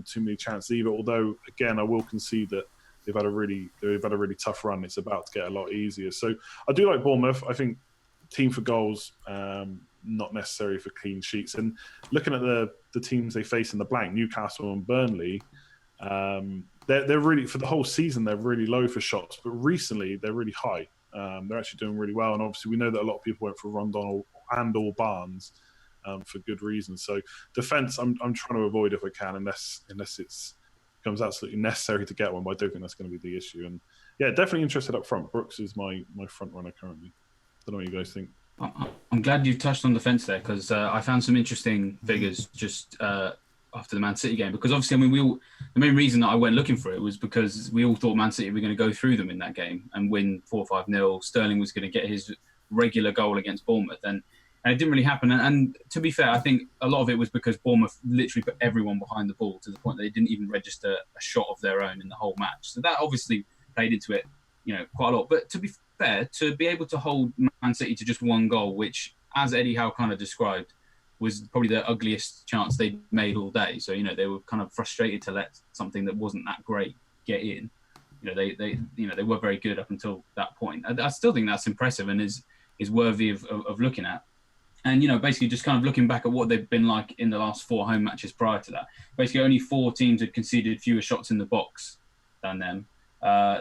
too many chances either. Although, again, I will concede that they've had a really tough run. It's about to get a lot easier. So I do like Bournemouth. I think team for goals, not necessary for clean sheets. And looking at the teams they face in the blank, Newcastle and Burnley, they're really, for the whole season, they're really low for shots. But recently, they're really high. They're actually doing really well. And obviously, we know that a lot of people went for Rondon or Barnes for good reasons. So defence, I'm trying to avoid if I can, unless it becomes absolutely necessary to get one. But I don't think that's going to be the issue. And yeah, definitely interested up front. Brooks is my front runner currently. I don't know what you guys think. I'm glad you touched on defence there, because I found some interesting figures just after the Man City game. Because obviously, the main reason that I went looking for it was because we all thought Man City were going to go through them in that game and win 4-5-0. Sterling was going to get his regular goal against Bournemouth, and it didn't really happen. And to be fair, I think a lot of it was because Bournemouth literally put everyone behind the ball to the point that they didn't even register a shot of their own in the whole match. So that obviously played into it, quite a lot. But to be fair, to be able to hold Man City to just one goal, which, as Eddie Howe kind of described, was probably the ugliest chance they'd made all day. So, they were kind of frustrated to let something that wasn't that great get in. They were very good up until that point. I still think that's impressive and is worthy of looking at. And, basically just kind of looking back at what they've been like in the last 4 home matches prior to that. Basically, only 4 teams had conceded fewer shots in the box than them.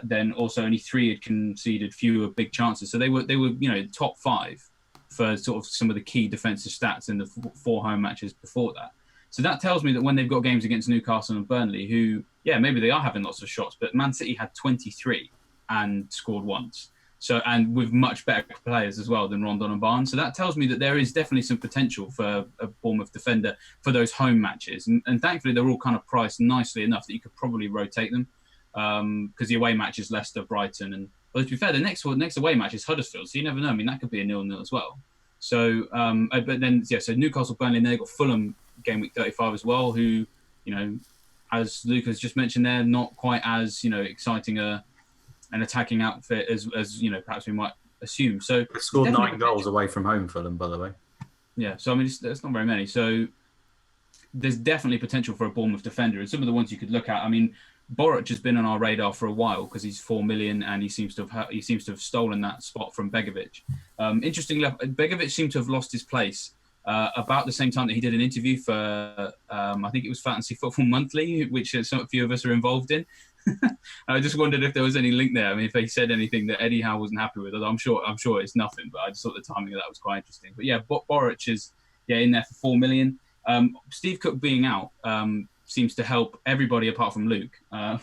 Then also only 3 had conceded fewer big chances. So they were top 5 for sort of some of the key defensive stats in the 4 home matches before that. So that tells me that when they've got games against Newcastle and Burnley, who, maybe they are having lots of shots, but Man City had 23 and scored once. So, and with much better players as well than Rondon and Barnes. So that tells me that there is definitely some potential for a Bournemouth defender for those home matches. And thankfully, they're all kind of priced nicely enough that you could probably rotate them. Because the away match is Leicester, Brighton, and to be fair, the next away match is Huddersfield, so you never know. That could be a 0-0 as well. So, but then so Newcastle, Burnley, and they've got Fulham game week 35 as well. Who, as Lucas just mentioned, they're not quite as exciting an attacking outfit as perhaps we might assume. So they scored 9 goals away from home for them, by the way. Yeah, so it's not very many. So there's definitely potential for a Bournemouth defender, and some of the ones you could look at. Boric has been on our radar for a while because he's 4 million and he seems to have stolen that spot from Begovic. Interestingly, Begovic seemed to have lost his place about the same time that he did an interview for I think it was Fantasy Football Monthly, which a few of us are involved in. I just wondered if there was any link there. I mean, if they said anything that Eddie Howe wasn't happy with, I'm sure it's nothing. But I just thought the timing of that was quite interesting. But yeah, Boric is in there for 4 million. Steve Cook being out seems to help everybody apart from Luke,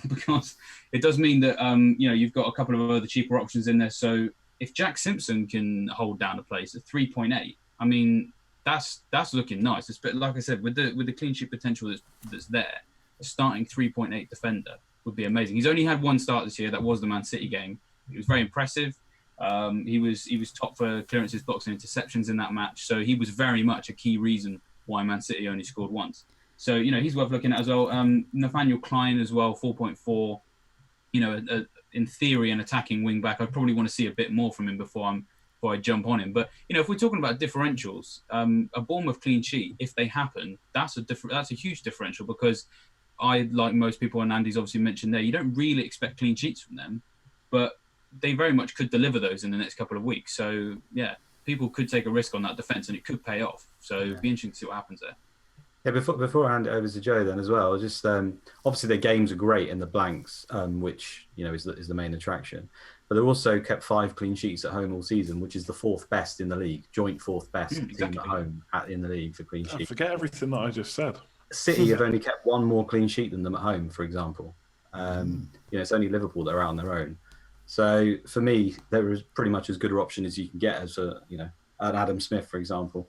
because it does mean that you've got a couple of other cheaper options in there. So if Jack Simpson can hold down a place at 3.8, I mean that's looking nice. It's, like I said, with the clean sheet potential that's there, a starting 3.8 defender would be amazing. He's only had one start this year. That was the Man City game. It was very impressive. He was top for clearances, blocks, and interceptions in that match. So he was very much a key reason why Man City only scored once. So, he's worth looking at as well. Nathaniel Klein as well, 4.4. In theory, an attacking wing back. I'd probably want to see a bit more from him before I jump on him. But, if we're talking about differentials, a Bournemouth clean sheet, if they happen, that's a huge differential, because I, like most people, and Andy's obviously mentioned there, you don't really expect clean sheets from them, but they very much could deliver those in the next couple of weeks. So, yeah, people could take a risk on that defence and it could pay off. So it'd be interesting to see what happens there. Yeah, before I hand it over to Joe then as well, just obviously their games are great in the blanks, which is the main attraction. But they've also kept 5 clean sheets at home all season, which is the 4th best in the league, joint 4th best team at home in the league for clean sheets. Forget everything that I just said. City have only kept 1 more clean sheet than them at home, for example. It's only Liverpool that are out on their own. So for me, there is pretty much as good an option as you can get as an Adam Smith, for example.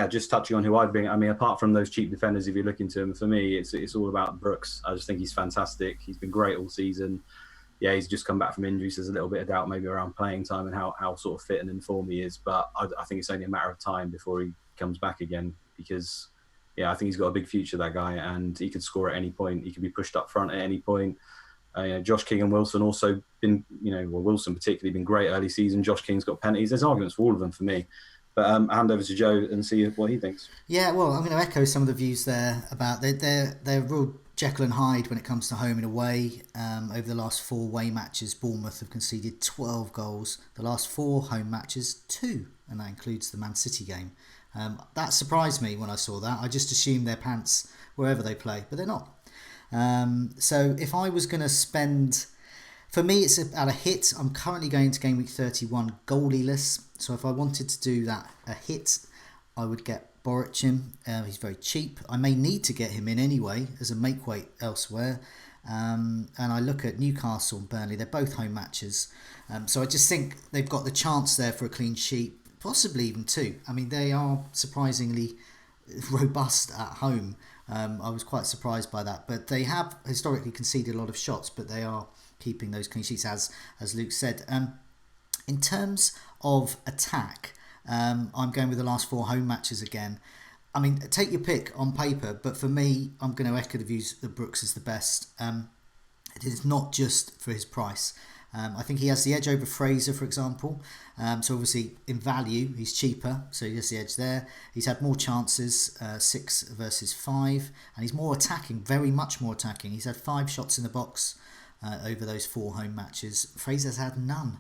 Just touching on who I've been. I mean, apart from those cheap defenders, if you're looking to him, for me, it's all about Brooks. I just think he's fantastic. He's been great all season. Yeah, he's just come back from injuries. There's a little bit of doubt maybe around playing time and how sort of fit and in form he is. But I think it's only a matter of time before he comes back again, because, I think he's got a big future, that guy, and he could score at any point. He could be pushed up front at any point. Josh King and Wilson also been, Wilson particularly been great early season. Josh King's got penalties. There's arguments for all of them for me. But hand over to Joe and see what he thinks. Yeah, well, I'm going to echo some of the views there about they're real Jekyll and Hyde when it comes to home and away. Over the last 4 away matches, Bournemouth have conceded 12 goals. The last 4 home matches, 2, and that includes the Man City game. That surprised me when I saw that. I just assumed their pants wherever they play, but they're not. So if I was going to spend... For me, it's at a hit. I'm currently going to game week 31 goalieless. So if I wanted to do that a hit, I would get Boric in. He's very cheap. I may need to get him in anyway as a make weight elsewhere. And I look at Newcastle and Burnley. They're both home matches. So I just think they've got the chance there for a clean sheet, possibly even 2. I mean, they are surprisingly robust at home. I was quite surprised by that. But they have historically conceded a lot of shots, but they are keeping those clean sheets, as Luke said. In terms of attack, I'm going with the last 4 home matches again. I mean, take your pick on paper, but for me, I'm going to echo the views that Brooks is the best. It is not just for his price. I think he has the edge over Fraser, for example. So obviously, in value, he's cheaper, so he has the edge there. He's had more chances, 6 versus 5, and he's more attacking, very much more attacking. He's had 5 shots in the box over those 4 home matches. Fraser's had none.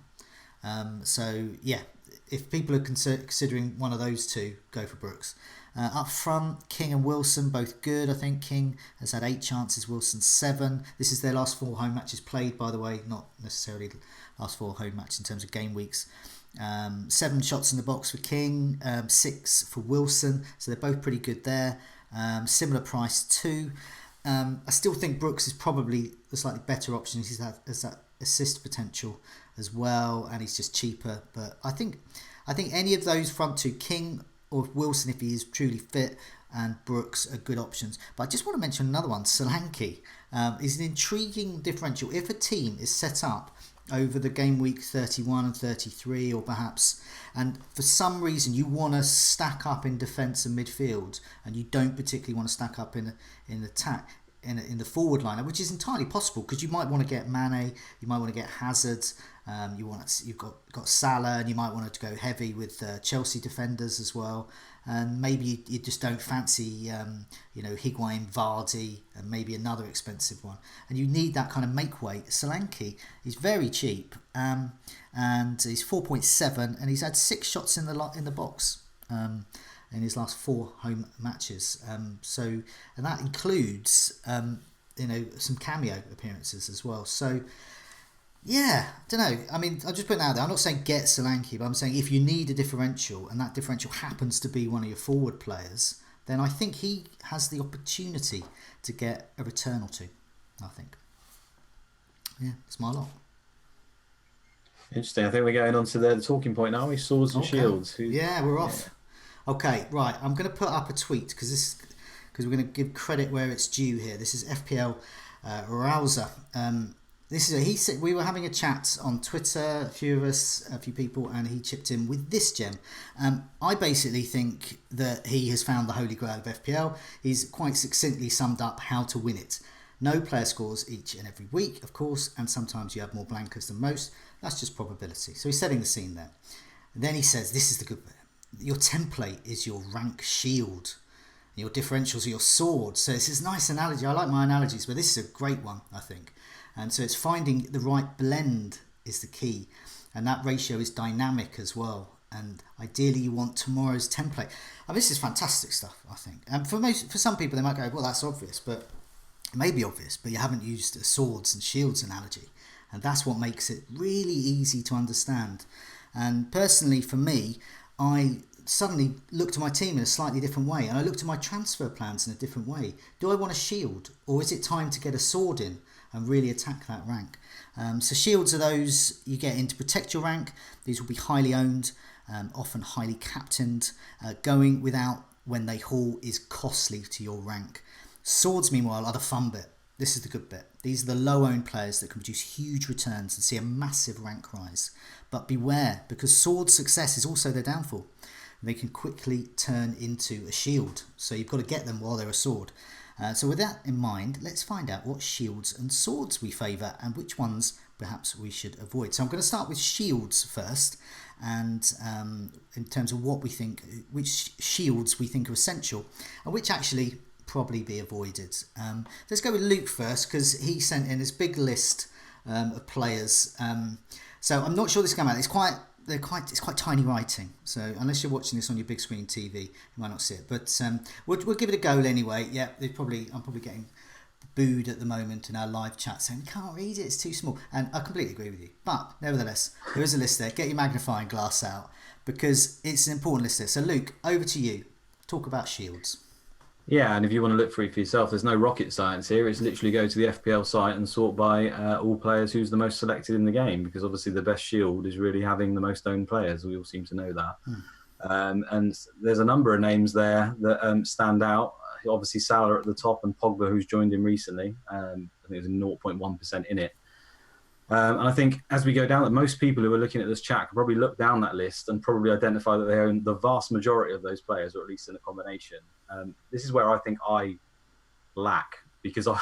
So yeah, if people are considering one of those 2, go for Brooks. Up front, King and Wilson, both good. I think King has had 8 chances, Wilson 7. This is their last 4 home matches played, by the way, not necessarily last 4 home matches in terms of game weeks. 7 shots in the box for King, 6 for Wilson, so they're both pretty good there. Similar price too. I still think Brooks is probably the slightly better option. He's had that assist potential as well, and he's just cheaper. But I think any of those front 2, King or Wilson, if he is truly fit, and Brooks are good options. But I just want to mention another one, Solanke. Is an intriguing differential. If a team is set up over the game week 31 and 33, or perhaps, and for some reason you want to stack up in defence and midfield, and you don't particularly want to stack up in attack, in the forward line, which is entirely possible because you might want to get Mane, you might want to get Hazard, you've got Salah, and you might want to go heavy with Chelsea defenders as well. And maybe you just don't fancy, Higuain, Vardy, and maybe another expensive one. And you need that kind of make weight. Solanke, he's very cheap, and he's 4.7, and he's had 6 shots in the box in his last 4 home matches. And that includes, some cameo appearances as well. So. Yeah, I don't know. I mean, I'll just put it out there. I'm not saying get Solanke, but I'm saying if you need a differential and that differential happens to be one of your forward players, then I think he has the opportunity to get a return or two, I think. Yeah, it's my lot. Interesting. I think we're going on to the talking point now. We swords and shields. Yeah, we're off. Okay, right. I'm going to put up a tweet because we're going to give credit where it's due here. This is FPL Rouser. He said we were having a chat on Twitter, a few people, and he chipped in with this gem. I basically think that he has found the holy grail of FPL. He's quite succinctly summed up how to win it. No player scores each and every week, of course, and sometimes you have more blankers than most. That's just probability. So he's setting the scene there. And then he says, this is the good bit. Your template is your rank shield. Your differentials are your sword. So this is a nice analogy. I like my analogies, but this is a great one, I think. And so it's finding the right blend is the key. And that ratio is dynamic as well. And ideally you want tomorrow's template. This is fantastic stuff, I think. And for some people they might go, well, that's obvious. But it may be obvious, but you haven't used a swords and shields analogy. And that's what makes it really easy to understand. And personally, for me, I suddenly looked at my team in a slightly different way. And I looked at my transfer plans in a different way. Do I want a shield? Or is it time to get a sword in and really attack that rank? So shields are those you get in to protect your rank. These will be highly owned, often highly captained. Going without when they haul is costly to your rank. Swords, meanwhile, are the fun bit. This is the good bit. These are the low-owned players that can produce huge returns and see a massive rank rise. But beware, because sword success is also their downfall. They can quickly turn into a shield. So you've got to get them while they're a sword. So with that in mind, let's find out what shields and swords we favour and which ones perhaps we should avoid. So I'm going to start with shields first, and in terms of what we think, which shields we think are essential and which actually probably be avoided. Let's go with Luke first because he sent in this big list of players. So I'm not sure this came out. It's quite tiny writing, so unless you're watching this on your big screen TV, you might not see it. But we'll give it a go anyway. Yeah, I'm probably getting booed at the moment in our live chat saying we can't read it, it's too small. And I completely agree with you. But nevertheless, there is a list there. Get your magnifying glass out because it's an important list there. So Luke, over to you. Talk about shields. Yeah, and if you want to look for it for yourself, there's no rocket science here. It's literally go to the FPL site and sort by all players who's the most selected in the game, because obviously the best shield is really having the most owned players. We all seem to know that. And there's a number of names there that stand out. Obviously Salah at the top and Pogba, who's joined him recently. I think there's 0.1% in it. And I think as we go down, most people who are looking at this chat can probably look down that list and probably identify that they own the vast majority of those players, or at least in a combination. This is where I think I lack, because I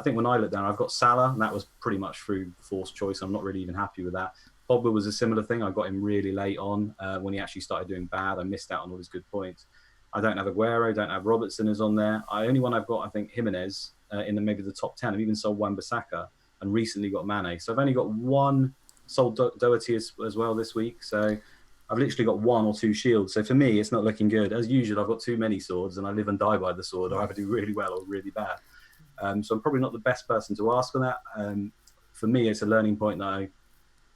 think when I look down, I've got Salah, and that was pretty much through forced choice. I'm not really even happy with that. Pogba was a similar thing. I got him really late on when he actually started doing bad. I missed out on all his good points. I don't have Aguero, don't have Robertson is on there. Only one I've got, I think, Jimenez in maybe the top 10. I've even sold Wan-Bissaka and recently got Mane. So I've only got one, sold Doherty as well this week. So I've literally got 1 or 2 shields. So for me, it's not looking good. As usual, I've got too many swords and I live and die by the sword. I either do really well or really bad. So I'm probably not the best person to ask for that. For me, it's a learning point that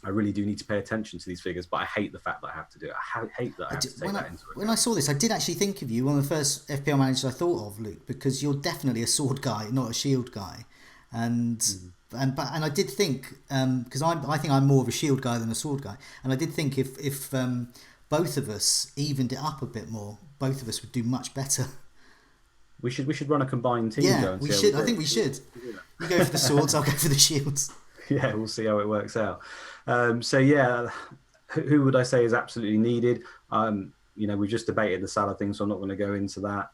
I really do need to pay attention to these figures, but I hate the fact that I have to do it. I hate that I have to take that into account. When I saw this, I did actually think of you, one of the first FPL managers I thought of, Luke, because you're definitely a sword guy, not a shield guy. And I did think, because I think I'm more of a shield guy than a sword guy, and I did think if both of us evened it up a bit more, both of us would do much better. We should run a combined team. Yeah, we should. I think we should. You go for the swords, I'll go for the shields. Yeah, we'll see how it works out. So yeah, who would I say is absolutely needed? We've just debated the Salah thing, so I'm not going to go into that.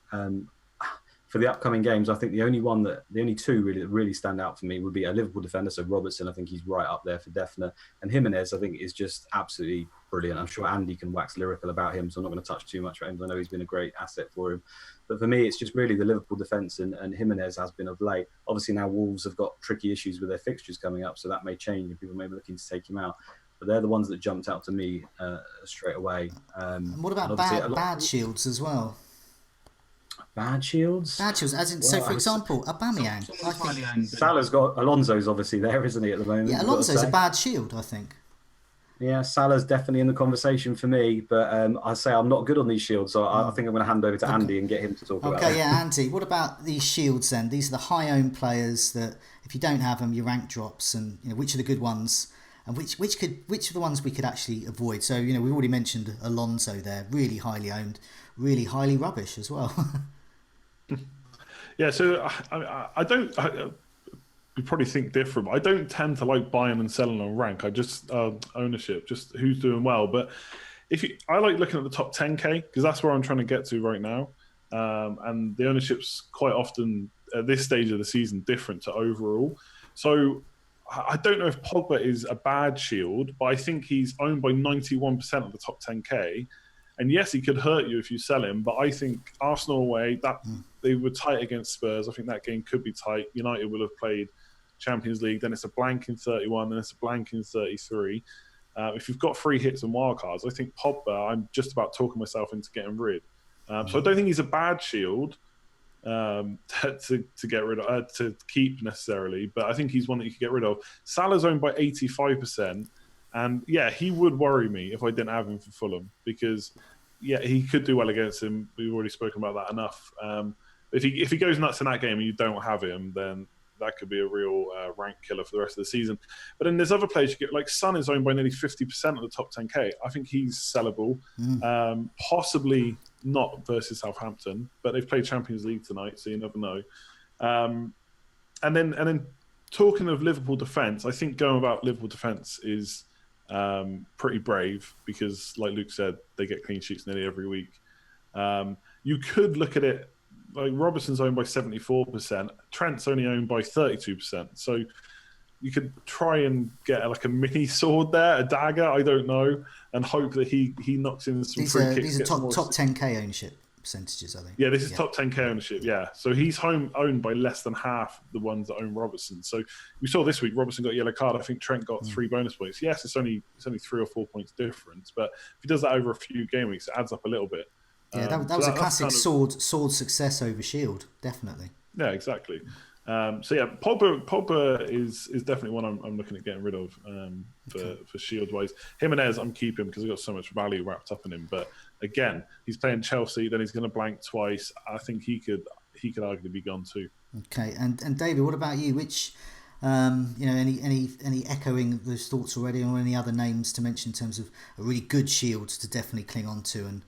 for the upcoming games, I think the only two really that really stand out for me would be a Liverpool defender. So Robertson, I think he's right up there for definite, and Jimenez, I think, is just absolutely brilliant. I'm sure Andy can wax lyrical about him, so I'm not going to touch too much about him. I know he's been a great asset for him, but for me, it's just really the Liverpool defence, and Jimenez has been of late. Obviously, now Wolves have got tricky issues with their fixtures coming up, so that may change, and people may be looking to take him out. But they're the ones that jumped out to me straight away. And what about bad Shields as well? Bad Shields? Bad Shields, as in, so for example, Aubameyang. I think Salah's got Alonso's obviously there, isn't he, at the moment? Yeah, Alonso's a bad Shield, I think. Yeah, Salah's definitely in the conversation for me, but I say I'm not good on these shields, so I think I'm going to hand over to Andy and get him to talk about it. Okay, yeah, Andy, what about these shields then? These are the high-owned players that if you don't have them, your rank drops, and which are the good ones, and which are the ones we could actually avoid? So we've already mentioned Alonso there, really highly owned, really highly rubbish as well. Yeah, so I don't. You probably think different. I don't tend to like buying and selling on rank. I just ownership, just who's doing well. But I like looking at the top 10k because that's where I'm trying to get to right now. And the ownership's quite often at this stage of the season different to overall. So I don't know if Pogba is a bad shield, but I think he's owned by 91% of the top 10k. And yes, he could hurt you if you sell him, but I think Arsenal away, they were tight against Spurs. I think that game could be tight. United will have played Champions League, then it's a blank in 31, then it's a blank in 33. If you've got free hits and wildcards, I think Pogba, I'm just about talking myself into getting rid. So I don't think he's a bad shield to get rid of, to keep necessarily, but I think he's one that you could get rid of. Salah's owned by 85%, and yeah, he would worry me if I didn't have him for Fulham because yeah, he could do well against him. We've already spoken about that enough. If he goes nuts in that game and you don't have him, then that could be a real rank killer for the rest of the season. But then there's other players you get, like Son is owned by nearly 50% of the top 10k. I think he's sellable. Possibly not versus Southampton, but they've played Champions League tonight, so you never know. And then talking of Liverpool defence, I think going about Liverpool defence is pretty brave because, like Luke said, they get clean sheets nearly every week. You could look at it like Robertson's owned by 74%, Trent's only owned by 32%. So you could try and get like a mini sword there, a dagger, I don't know, and hope that he knocks in some free kicks. These are top 10k ownership percentages, I think. Yeah, this is top 10k ownership, yeah. So he's owned by less than half the ones that own Robertson. So we saw this week, Robertson got a yellow card. I think Trent got 3 bonus points. Yes, it's only 3 or 4 points difference, but if he does that over a few game weeks, it adds up a little bit. Yeah, that was a classic sword success over Shield, definitely. Yeah, exactly. So yeah, Pogba is definitely one I'm looking at getting rid of for Shield wise. Jimenez I'm keeping because I've got so much value wrapped up in him. But again, he's playing Chelsea, then he's going to blank twice. I think he could arguably be gone too. Okay, and David, what about you? Which any echoing those thoughts already, or any other names to mention in terms of a really good Shield to definitely cling on to and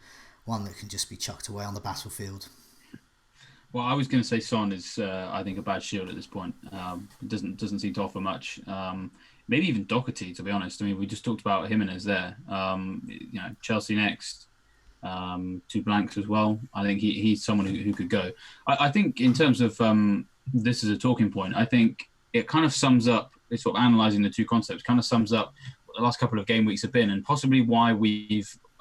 one that can just be chucked away on the battlefield? Well, I was going to say Son is, I think, a bad shield at this point. It doesn't seem to offer much. Maybe even Doherty, to be honest. I mean, we just talked about Jimenez there. Chelsea next, 2 blanks as well. I think he's someone who could go. I think in terms of this is a talking point, I think it kind of sums up, it's sort of analysing the two concepts, kind of sums up what the last couple of game weeks have been, and possibly why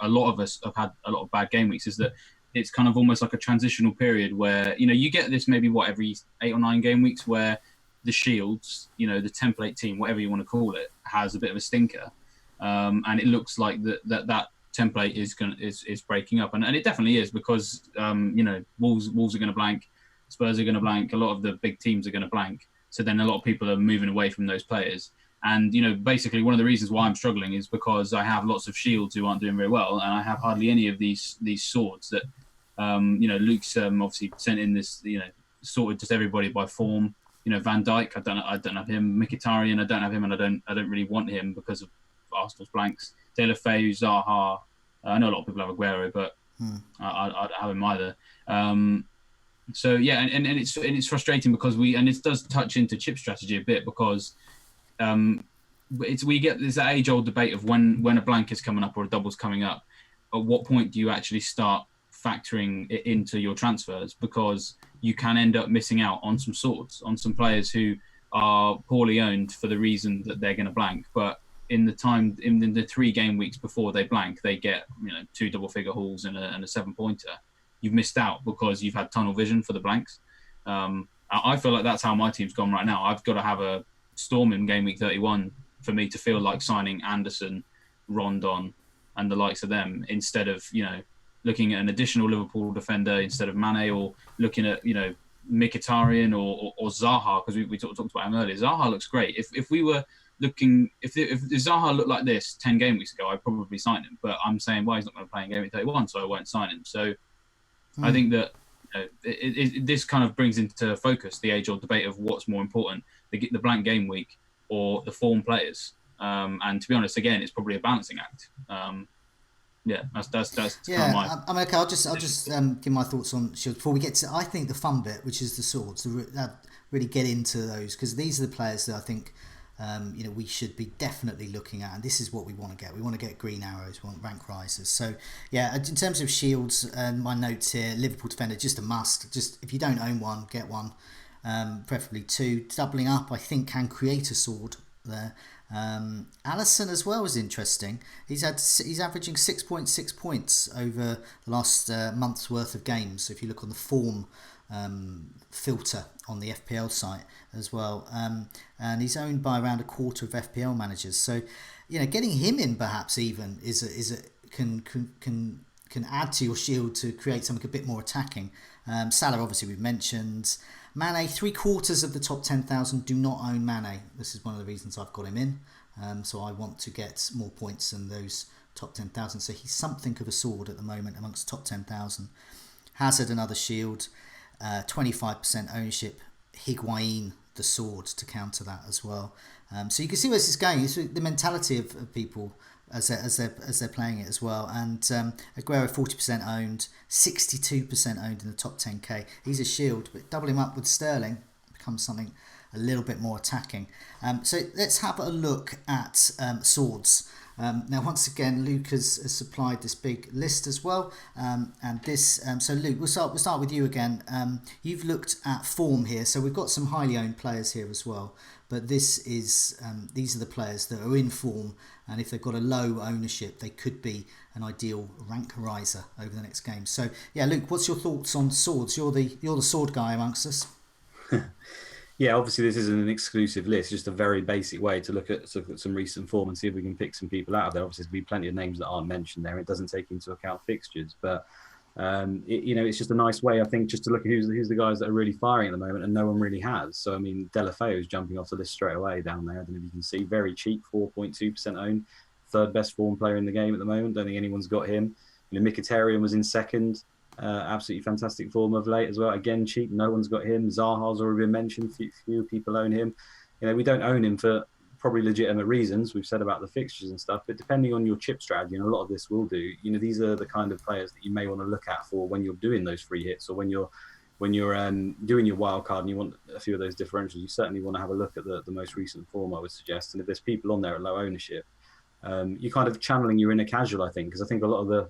a lot of us have had a lot of bad game weeks, is that it's kind of almost like a transitional period where, you get this maybe every 8 or 9 game weeks where the Shields, the template team, whatever you want to call it, has a bit of a stinker. And it looks like that template is breaking up. And it definitely is because, Wolves are going to blank, Spurs are going to blank, a lot of the big teams are going to blank. So then a lot of people are moving away from those players. And, basically one of the reasons why I'm struggling is because I have lots of Shields who aren't doing very well, and I have hardly any of these swords that, Luke's obviously sent in this, sorted just everybody by form. Van Dijk, I don't have him. Mkhitaryan, I don't have him, and I don't really want him because of Arsenal's blanks. Deulofeu, Zaha, I know a lot of people have Aguero, but I don't have him either. So yeah, and it's frustrating because it does touch into chip strategy a bit because we get this age-old debate of when a blank is coming up or a double's coming up. At what point do you actually start factoring it into your transfers? Because you can end up missing out on some swords, on some players who are poorly owned for the reason that they're going to blank. But in the 3 game weeks before they blank, they get 2 double-figure hauls and a 7-pointer. You've missed out because you've had tunnel vision for the blanks. I feel like that's how my team's gone right now. I've got to have a Storm in game week 31 for me to feel like signing Anderson, Rondon, and the likes of them, instead of looking at an additional Liverpool defender instead of Mane, or looking at Mkhitaryan or Zaha, because we talked about him earlier. Zaha looks great. If we were looking, if Zaha looked like this 10 game weeks ago, I'd probably sign him. But I'm saying, well, he's not going to play in game week 31, so I won't sign him. So I think that this kind of brings into focus the age-old debate of what's more important, the blank game week or the form players. And to be honest, again, it's probably a balancing act. That's kind of my... I mean, okay, I'll just give my thoughts on Shields before we get to, I think, the fun bit, which is the swords. Really get into those, because these are the players that I think we should be definitely looking at, and this is what we want to get. We want to get green arrows, we want rank risers. So yeah, in terms of Shields, my notes here: Liverpool defender, just a must. Just if you don't own one, get one, preferably 2. Doubling up, I think, can create a sword there. Alisson as well is interesting. He's averaging 6.6 points over the last month's worth of games. So if you look on the form filter on the FPL site as well, and he's owned by around a quarter of FPL managers. So getting him in perhaps even can add to your shield to create something a bit more attacking. Salah, obviously, we've mentioned. Mane, 3/4 of the top 10,000 do not own Mane. This is one of the reasons I've got him in. So I want to get more points than those top 10,000. So he's something of a sword at the moment amongst the top 10,000. Hazard, another shield, 25% ownership. Higuain, the sword, to counter that as well. So you can see where this is going. It's the mentality of people as they're playing it as well. And Aguero, 40% owned, 62% owned in the top 10k. He's a shield, but double him up with Sterling becomes something a little bit more attacking. So let's have a look at swords. Now, once again, Luke has supplied this big list as well, and this. So, Luke, we'll start with you again. You've looked at form here, so we've got some highly owned players here as well. But these are the players that are in form, and if they've got a low ownership, they could be an ideal rank riser over the next game. So, yeah, Luke, what's your thoughts on swords? You're the sword guy amongst us. Yeah, obviously this isn't an exclusive list, just a very basic way to look at some recent form and see if we can pick some people out of there. Obviously, there'll be plenty of names that aren't mentioned there. It doesn't take into account fixtures, but it's just a nice way, I think, just to look at who's the guys that are really firing at the moment, and no one really has. So, I mean, Deulofeu is jumping off the list straight away down there. I don't know if you can see, very cheap, 4.2% owned, 3rd best form player in the game at the moment. Don't think anyone's got him. Mkhitaryan was in 2nd. Absolutely fantastic form of late as well. Again, cheap. No one's got him. Zaha's already been mentioned. Few people own him. We don't own him for probably legitimate reasons. We've said about the fixtures and stuff, but depending on your chip strategy, and a lot of this will do, these are the kind of players that you may want to look at for when you're doing those free hits, or when you're doing your wild card and you want a few of those differentials. You certainly want to have a look at the most recent form, I would suggest. And if there's people on there at low ownership, you're kind of channeling your inner casual, I think, because I think a lot of the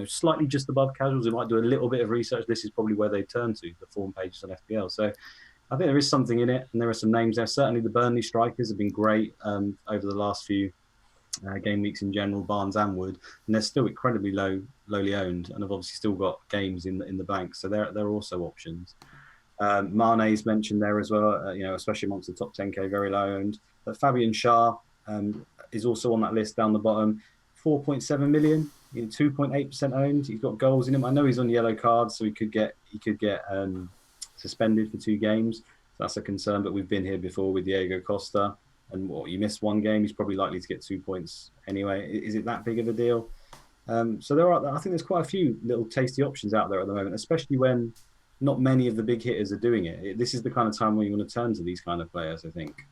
slightly just above casuals who might do a little bit of research, this is probably where they turn to, the form pages on FPL. So I think there is something in it, and there are some names there. Certainly the Burnley strikers have been great over the last few game weeks in general, Barnes and Wood, and they're still incredibly lowly owned, and have obviously still got games in the bank, so they're also options. Mane's mentioned there as well, especially amongst the top 10k, very low owned. But Fabian Schär is also on that list down the bottom, 4.7 million. 2.8% owned. He's got goals in him. I know he's on yellow cards, so he could get suspended for 2 games. So that's a concern. But we've been here before with Diego Costa, and you missed 1 game, he's probably likely to get 2 points anyway. Is it that big of a deal? So I think there's quite a few little tasty options out there at the moment, especially when not many of the big hitters are doing it. This is the kind of time where you want to turn to these kind of players, I think.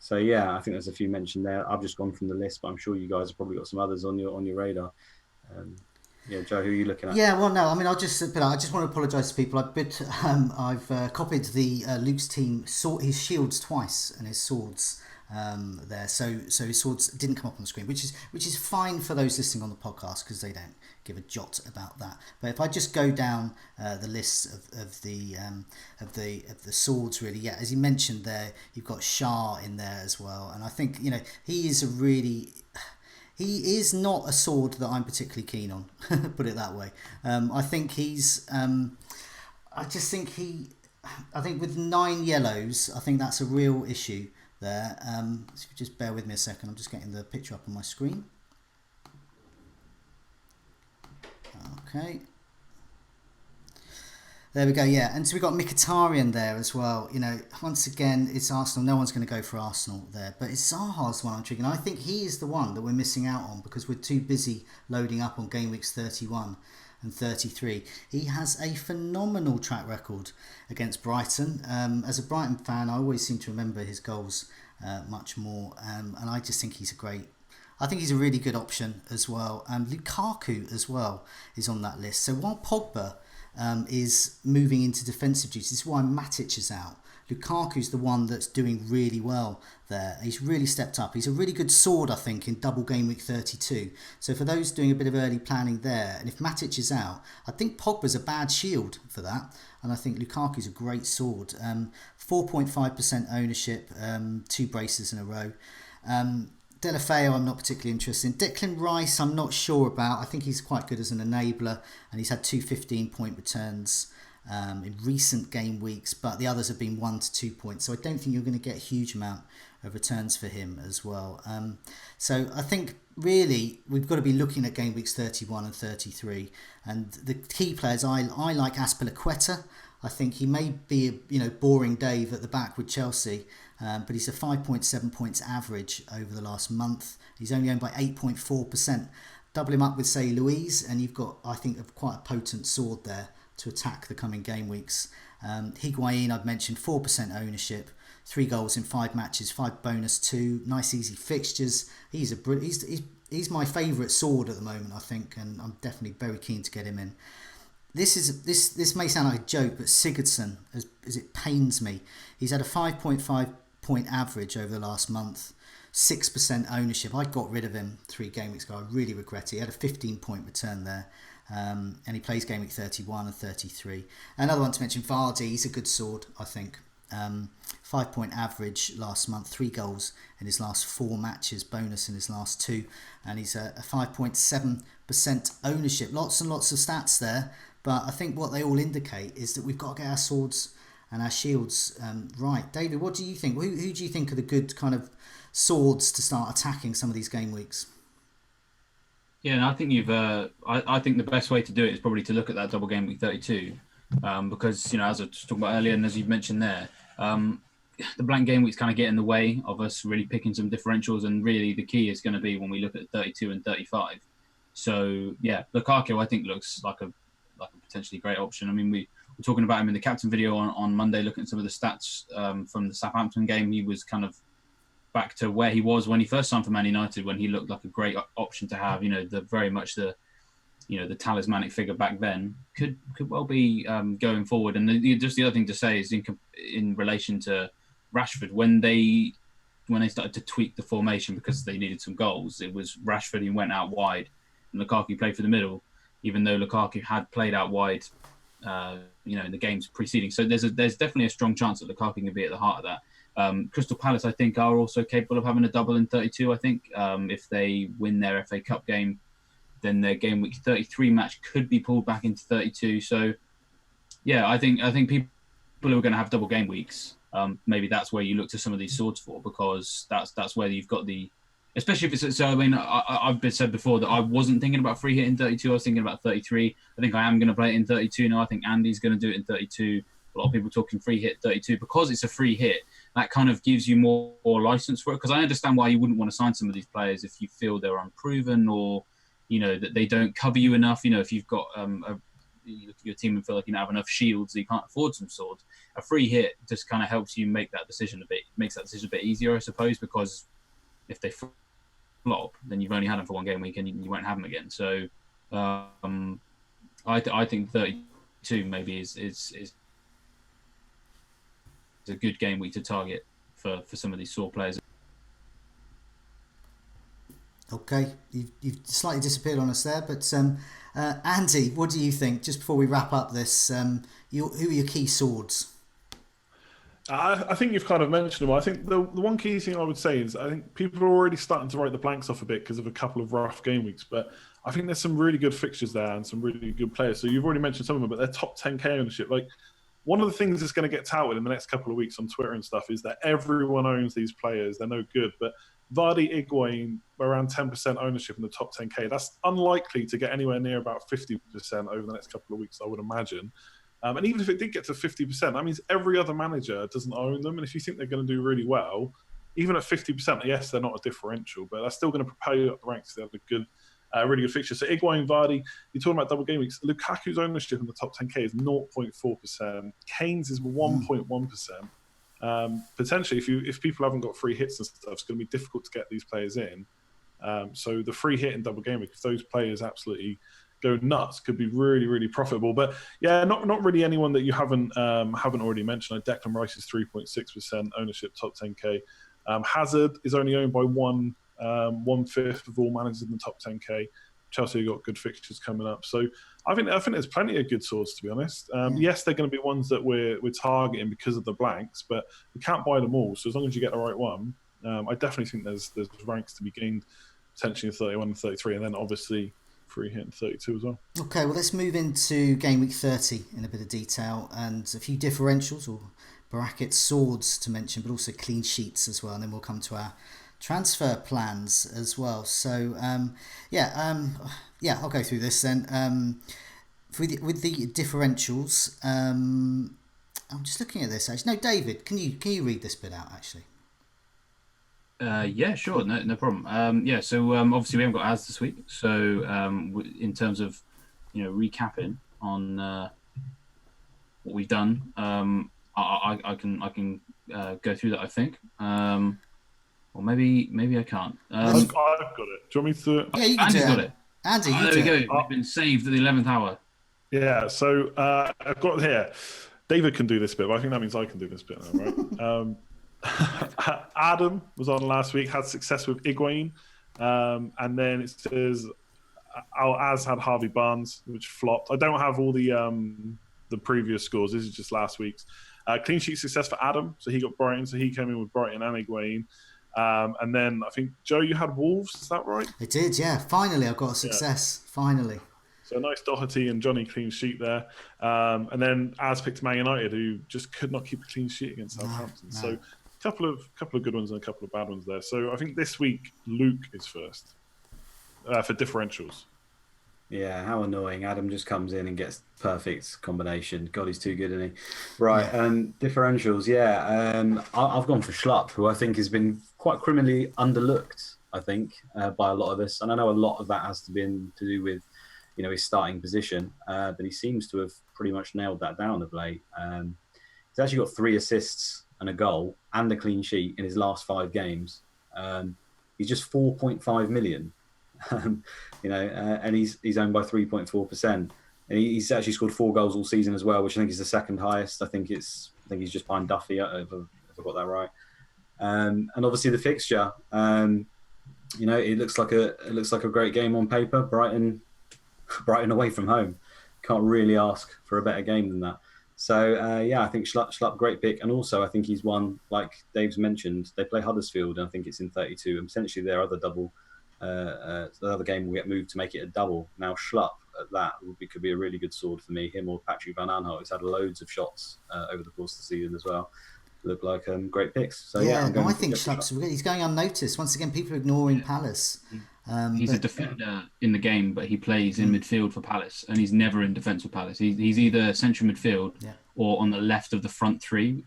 So yeah, I think there's a few mentioned there. I've just gone from the list, but I'm sure you guys have probably got some others on your radar. Joe, who are you looking at? Yeah, well, no, I mean, I just want to apologise to people. I've copied the Luke's team his shields twice and his swords. there. So his swords didn't come up on the screen, which is fine for those listening on the podcast because they don't give a jot about that. But if I just go down the list of the swords, really, yeah, as you mentioned there, you've got Shah in there as well, and I think he is not a sword that I'm particularly keen on. Put it that way. I think I think with 9 yellows, I think that's a real issue there. So just bear with me a second. I'm just getting the picture up on my screen. Okay. There we go, yeah. And so we've got Mkhitaryan there as well. Once again, it's Arsenal. No one's going to go for Arsenal there. But it's Zaha's one I'm triggering. I think he is the one that we're missing out on because we're too busy loading up on game weeks 31 and 33. He has a phenomenal track record against Brighton. As a Brighton fan, I always seem to remember his goals much more. And I just think I think he's a really good option as well. Lukaku as well is on that list. So while Pogba is moving into defensive duties, this is why Matic is out. Lukaku's the one that's doing really well there. He's really stepped up. He's a really good sword, I think, in double game week 32. So for those doing a bit of early planning there, and if Matic is out, I think Pogba's a bad shield for that. And I think Lukaku's a great sword. 4.5% ownership, 2 braces in a row. Deulofeu I'm not particularly interested in. Declan Rice I'm not sure about. I think he's quite good as an enabler, and he's had 2 15-point returns in recent game weeks, but the others have been 1 to 2 points, so I don't think you're going to get a huge amount of returns for him as well. So I think really we've got to be looking at game weeks 31 and 33, and the key players I like Azpilicueta. I think he may be boring Dave at the back with Chelsea, but he's a 5.7 points average over the last month. He's only owned by 8.4%. Double him up with, say, Luiz, and you've got, I think, quite a potent sword there to attack the coming game weeks. Higuain, I've mentioned, 4% ownership, 3 goals in 5 matches, 5 bonus 2, nice easy fixtures. He's my favourite sword at the moment, I think, and I'm definitely very keen to get him in. This may sound like a joke, but Sigurdsson, as it pains me, he's had a 5.5 point average over the last month, 6% ownership. I got rid of him 3 game weeks ago. I really regret it. He had a 15-point return there, and he plays game week 31 and 33. Another one to mention, Vardy. He's a good sword, I think. 5-point average last month, 3 goals in his last 4 matches, bonus in his last 2, and he's a 5.7% ownership. Lots and lots of stats there. But I think what they all indicate is that we've got to get our swords and our shields right. David, what do you think? Who do you think are the good kind of swords to start attacking some of these game weeks? Yeah, and I think I think the best way to do it is probably to look at that double game week 32, because as I was talking about earlier, and as you've mentioned there, the blank game weeks kind of get in the way of us really picking some differentials, and really the key is going to be when we look at 32 and 35. So yeah, Lukaku I think looks like a potentially great option. I mean, we were talking about him in the captain video on Monday, looking at some of the stats from the Southampton game. He was kind of back to where he was when he first signed for Man United, when he looked like a great option to have. Very much the talismanic figure back then could well be going forward. And just the other thing to say is in relation to Rashford, when they started to tweak the formation because they needed some goals, it was Rashford who went out wide and Lukaku played for the middle, even though Lukaku had played out wide, in the games preceding. So there's definitely a strong chance that Lukaku can be at the heart of that. Crystal Palace, I think, are also capable of having a double in 32. I think if they win their FA Cup game, then their game week 33 match could be pulled back into 32. So, yeah, I think people who are going to have double game weeks, maybe that's where you look to some of these swords for, because that's where you've got the. Especially if it's so. I mean, I've been said before that I wasn't thinking about free hit in 32. I was thinking about 33. I think I am going to play it in 32 now. I think Andy's going to do it in 32. A lot of people talking free hit 32 because it's a free hit. That kind of gives you more license for it. Because I understand why you wouldn't want to sign some of these players if you feel they're unproven or that they don't cover you enough. If you've got you look at your team and feel like you don't have enough shields, so you can't afford some swords. A free hit just kind of helps you make that decision makes that decision a bit easier, I suppose, because if they flop, then you've only had them for 1 game week and you won't have them again. So I think 32 maybe is a good game week to target for some of these sword players. Okay, you've slightly disappeared on us there, but Andy, what do you think? Just before we wrap up this, who are your key swords? I think you've kind of mentioned them. I think the one key thing I would say is I think people are already starting to write the blanks off a bit because of a couple of rough game weeks. But I think there's some really good fixtures there and some really good players. So you've already mentioned some of them, but they're top 10k ownership. Like one of the things that's going to get touted in the next couple of weeks on Twitter and stuff is that everyone owns these players. They're no good. But Vardy, Higuain, around 10% ownership in the top 10k. That's unlikely to get anywhere near about 50% over the next couple of weeks, I would imagine. And even if it did get to 50%, that means every other manager doesn't own them. And if you think they're going to do really well, even at 50%, yes, they're not a differential, but they're still going to propel you up the ranks. They have a good, really good fixture. So Higuain, Vardy, you're talking about double game weeks. Lukaku's ownership in the top 10k is 0.4%. Kane's is 1.1%. Potentially, if people haven't got free hits and stuff, it's going to be difficult to get these players in. So the free hit in double game week, if those players absolutely go nuts, could be really, really profitable. But yeah, not really anyone that you haven't already mentioned. Like Declan Rice is 3.6% ownership, top 10k. Hazard is only owned by 1/5 of all managers in the top 10k. Chelsea have got good fixtures coming up, so I think there's plenty of good swords, to be honest. Yes, they're going to be ones that we're targeting because of the blanks, but we can't buy them all. So as long as you get the right one, I definitely think there's ranks to be gained, potentially in 31 and 33, and then obviously free hit in 32 as well. Okay, well, let's move into game week 30 in a bit of detail and a few differentials or bracket swords to mention, but also clean sheets as well, and then we'll come to our transfer plans as well. So I'll go through this then. With the differentials, I'm just looking at this actually. No, David, can you read this bit out actually? Yeah, sure, no problem. So obviously we haven't got ads this week. So in terms of recapping on what we've done, I can go through that. I think, or maybe I can't. I've got it. Do you want me to? Yeah, you can. Andy's got it. Andy, there we go. We've been saved at the 11th hour. Yeah. So I've got here. David can do this bit, but I think that means I can do this bit now, right? Adam was on last week, had success with Higuain, and then it says Az had Harvey Barnes, which flopped. I don't have all the previous scores. This is just last week's. Clean sheet success for Adam, so he got Brighton, so he came in with Brighton and Higuain. And then I think Joe, you had Wolves, is that right? I did, yeah. Finally, I've got a success. Yeah. Finally. So a nice Doherty and Johnny clean sheet there. And then Az picked Man United, who just could not keep a clean sheet against Southampton. No. So couple of good ones and a couple of bad ones there. So I think this week Luke is first for differentials. Yeah, how annoying. Adam just comes in and gets perfect combination. God, he's too good, isn't he? Right, differentials, I've gone for Schlupp, who I think has been quite criminally underlooked, I think, by a lot of us. And I know a lot of that has to do with his starting position, but he seems to have pretty much nailed that down of late. He's actually got 3 assists and a goal and a clean sheet in his last 5 games. He's just 4.5 million, and he's owned by 3.4%. And he's actually scored 4 goals all season as well, which I think is the second highest. I think he's just behind Duffy, if I got that right. And obviously the fixture, it looks like a great game on paper. Brighton away from home. Can't really ask for a better game than that. So, I think Schlupp, great pick. And also, I think he's one, like Dave's mentioned, they play Huddersfield, and I think it's in 32. And potentially their other double, the other game will get moved to make it a double. Now, Schlupp at that could be a really good sword for me. Him or Patrick Van Aanholt, who's had loads of shots over the course of the season as well. Look like great picks. So, I think he's going unnoticed. Once again, people are ignoring Palace. He's a defender in the game, but he plays in midfield for Palace, and he's never in defence for Palace. He's either central midfield or on the left of the front 3,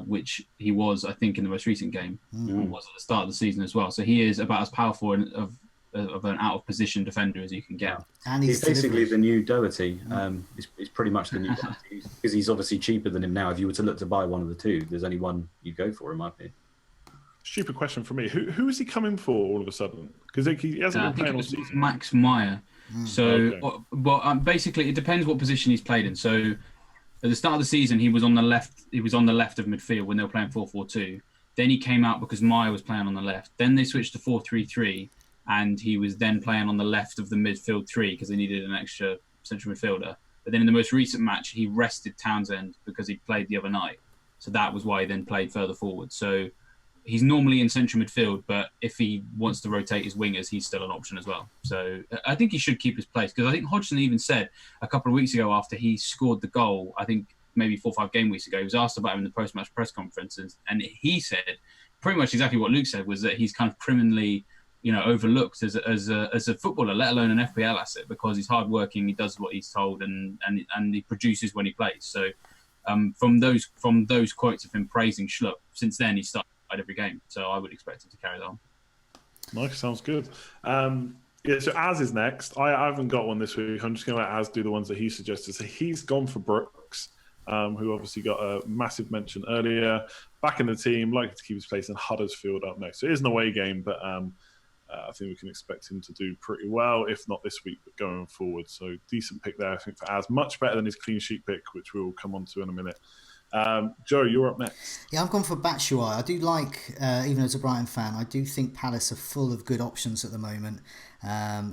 which he was, I think, in the most recent game, and was at the start of the season as well. So he is about as powerful of an out of position defender as you can get. And he's basically the new Doherty. He's pretty much the new Doherty because he's obviously cheaper than him now. If you were to look to buy one of the two, there's only one you'd go for, in my opinion. Stupid question for me. Who is he coming for all of a sudden? Because he hasn't been playing all season. Max Meyer. Basically, it depends what position he's played in. So at the start of the season, he was on the left. He was on the left of midfield when they were playing 4-4-2. Then he came out because Meyer was playing on the left. Then they switched to 4-3-3. and he was then playing on the left of the midfield three because they needed an extra central midfielder. But then in the most recent match, he rested Townsend because he played the other night. So that was why he then played further forward. So he's normally in central midfield, but if he wants to rotate his wingers, he's still an option as well. So I think he should keep his place, because I think Hodgson even said a couple of weeks ago after he scored the goal, I think maybe 4 or 5 game weeks ago, he was asked about him in the post-match press conferences, and he said pretty much exactly what Luke said, was that he's kind of criminally, overlooked as a footballer, let alone an FPL asset, because he's hardworking, he does what he's told, and he produces when he plays. So from those quotes of him praising Schlupp, since then he started every game. So I would expect him to carry that on. Nice, sounds good. So Az is next. I haven't got one this week. I'm just going to let Az do the ones that he suggested. So he's gone for Brooks, who obviously got a massive mention earlier. Back in the team, likely to keep his place in Huddersfield up next. So it is an away game, but I think we can expect him to do pretty well, if not this week, but going forward. So decent pick there, I think, for Az. Much better than his clean sheet pick, which we'll come on to in a minute. Joe, you're up next. Yeah, I've gone for Batshuayi. I do like, even as a Brighton fan, I do think Palace are full of good options at the moment.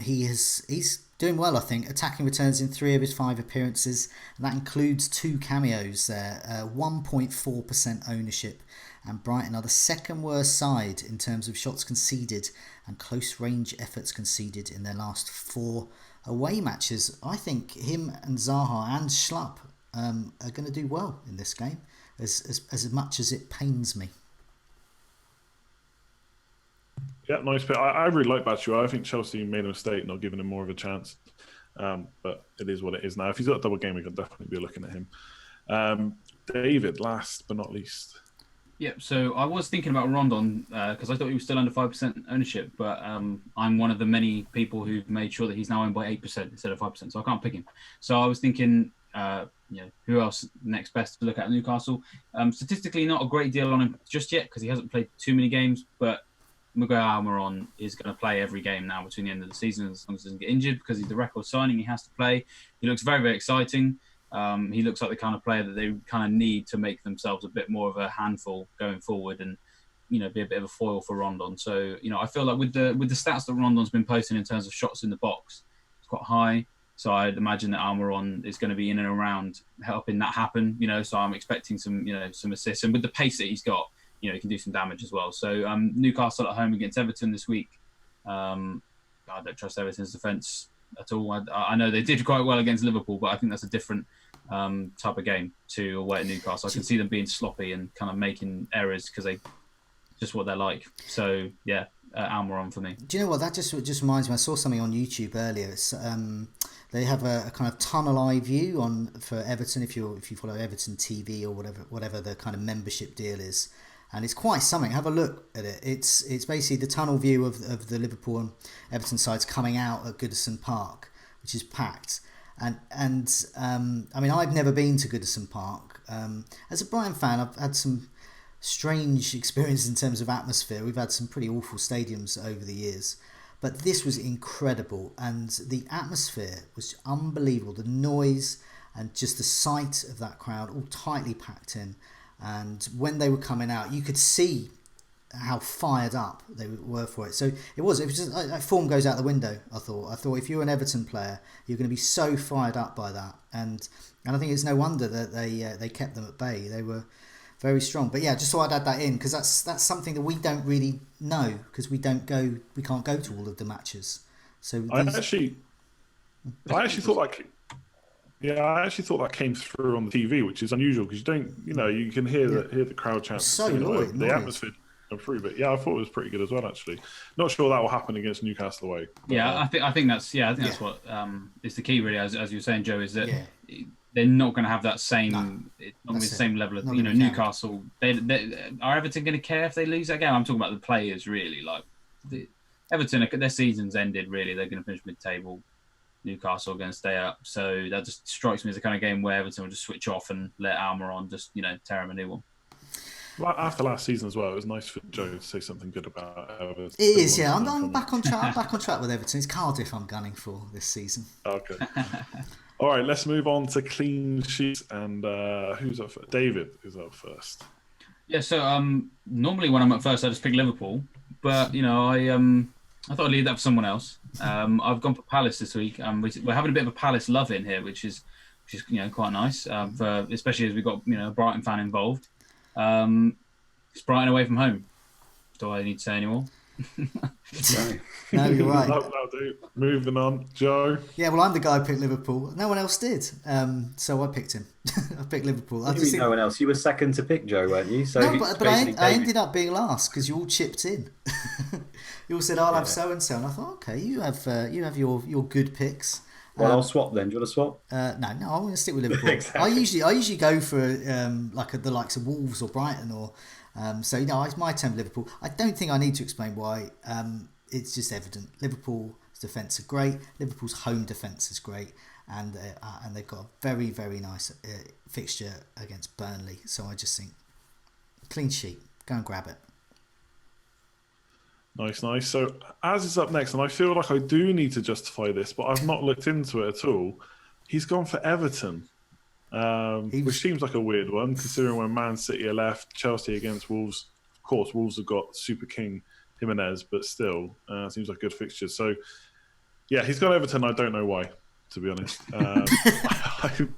He's doing well, I think. Attacking returns in 3 of his 5 appearances, and that includes 2 cameos there. 1.4% ownership, and Brighton are the second worst side in terms of shots conceded and close range efforts conceded in their last 4 away matches. I think him and Zaha and Schlupp are going to do well in this game, as much as it pains me. Yeah, nice pick. I really like Batshuayi. I think Chelsea made a mistake not giving him more of a chance, but it is what it is now. If he's got a double game, we can definitely be looking at him. David, last but not least. Yep, so I was thinking about Rondon because I thought he was still under 5% ownership, but I'm one of the many people who've made sure that he's now owned by 8% instead of 5%, so I can't pick him. So I was thinking, who else next best to look at Newcastle? Statistically, not a great deal on him just yet because he hasn't played too many games, but Miguel Almiron is going to play every game now between the end of the season, as long as he doesn't get injured, because he's the record signing, he has to play. He looks very, very exciting. He looks like the kind of player that they kind of need to make themselves a bit more of a handful going forward, and be a bit of a foil for Rondon. So I feel like with the stats that Rondon's been posting in terms of shots in the box, it's quite high. So I'd imagine that Almiron is going to be in and around helping that happen. So I'm expecting some assists, and with the pace that he's got, he can do some damage as well. So Newcastle at home against Everton this week. I don't trust Everton's defence at all. I know they did quite well against Liverpool, but I think that's a different type of game to away at Newcastle. I can see them being sloppy and kind of making errors because they just what they're like. So yeah, Almiron for me. Do you know what, that just reminds me? I saw something on YouTube earlier. It's, they have a kind of tunnel eye view for Everton if you follow Everton TV or whatever the kind of membership deal is. And it's quite something. Have a look at it. It's basically the tunnel view of the Liverpool and Everton sides coming out at Goodison Park, which is packed. And I mean, I've never been to Goodison Park. As a Brighton fan, I've had some strange experiences in terms of atmosphere. We've had some pretty awful stadiums over the years, but this was incredible, and the atmosphere was unbelievable. The noise and just the sight of that crowd, all tightly packed in. And when they were coming out, you could see how fired up they were for it. So it was just like form goes out the window. I thought if you're an Everton player, you're going to be so fired up by that, and I think it's no wonder that they kept them at bay. They were very strong. But yeah, just thought I'd add that in because that's something that we don't really know because we can't go to all of the matches. So I actually thought that came through on the TV, which is unusual because you can hear the crowd chants. So annoying. The atmosphere come through, but yeah, I thought it was pretty good as well. Actually, not sure that will happen against Newcastle away. But, I think that's what is the key really. As you were saying, Joe, is that they're not going to have that same the same level of Newcastle. Are Everton going to care if they lose that game? I'm talking about the players really. Like Everton, their season's ended. Really, they're going to finish mid-table. Newcastle are going to stay up, so that just strikes me as the kind of game where Everton will just switch off and let Almiron just tear him a new one. Well, after last season as well, it was nice for Joe to say something good about Everton. It is, yeah. I'm back on track. Back on track with Everton. It's Cardiff I'm gunning for this season. Okay. All right, let's move on to clean sheets, and who's up first? David is up first. Yeah. So normally when I'm up first, I just pick Liverpool, but I thought I'd leave that for someone else. I've gone for Palace this week. We're having a bit of a Palace love in here, which is quite nice. For especially as we've got a Brighton fan involved. It's Brighton away from home. Do I need to say any more? No, you're right. That'll do. Moving on, Joe. Yeah, well, I'm the guy who picked Liverpool. No one else did, so I picked him. I picked Liverpool. I think no one else. You were second to pick, Joe, weren't you? So no, but I ended up being last because you all chipped in. You all said I'll have so and so, and I thought, okay, you have your good picks. Well, I'll swap then. Do you want to swap? No, I'm going to stick with Liverpool. Exactly. I usually go for the likes of Wolves or Brighton or. So it's my turn with Liverpool. I don't think I need to explain why. It's just evident. Liverpool's defence are great. Liverpool's home defence is great, and they've got a very, very nice fixture against Burnley. So I just think clean sheet. Go and grab it. Nice. So Az is up next, and I feel like I do need to justify this, but I've not looked into it at all. He's gone for Everton. Which seems like a weird one, considering when Man City are left, Chelsea against Wolves. Of course, Wolves have got Super King Jimenez, but still, seems like a good fixture. So, yeah, he's got Everton. I don't know why, to be honest. I've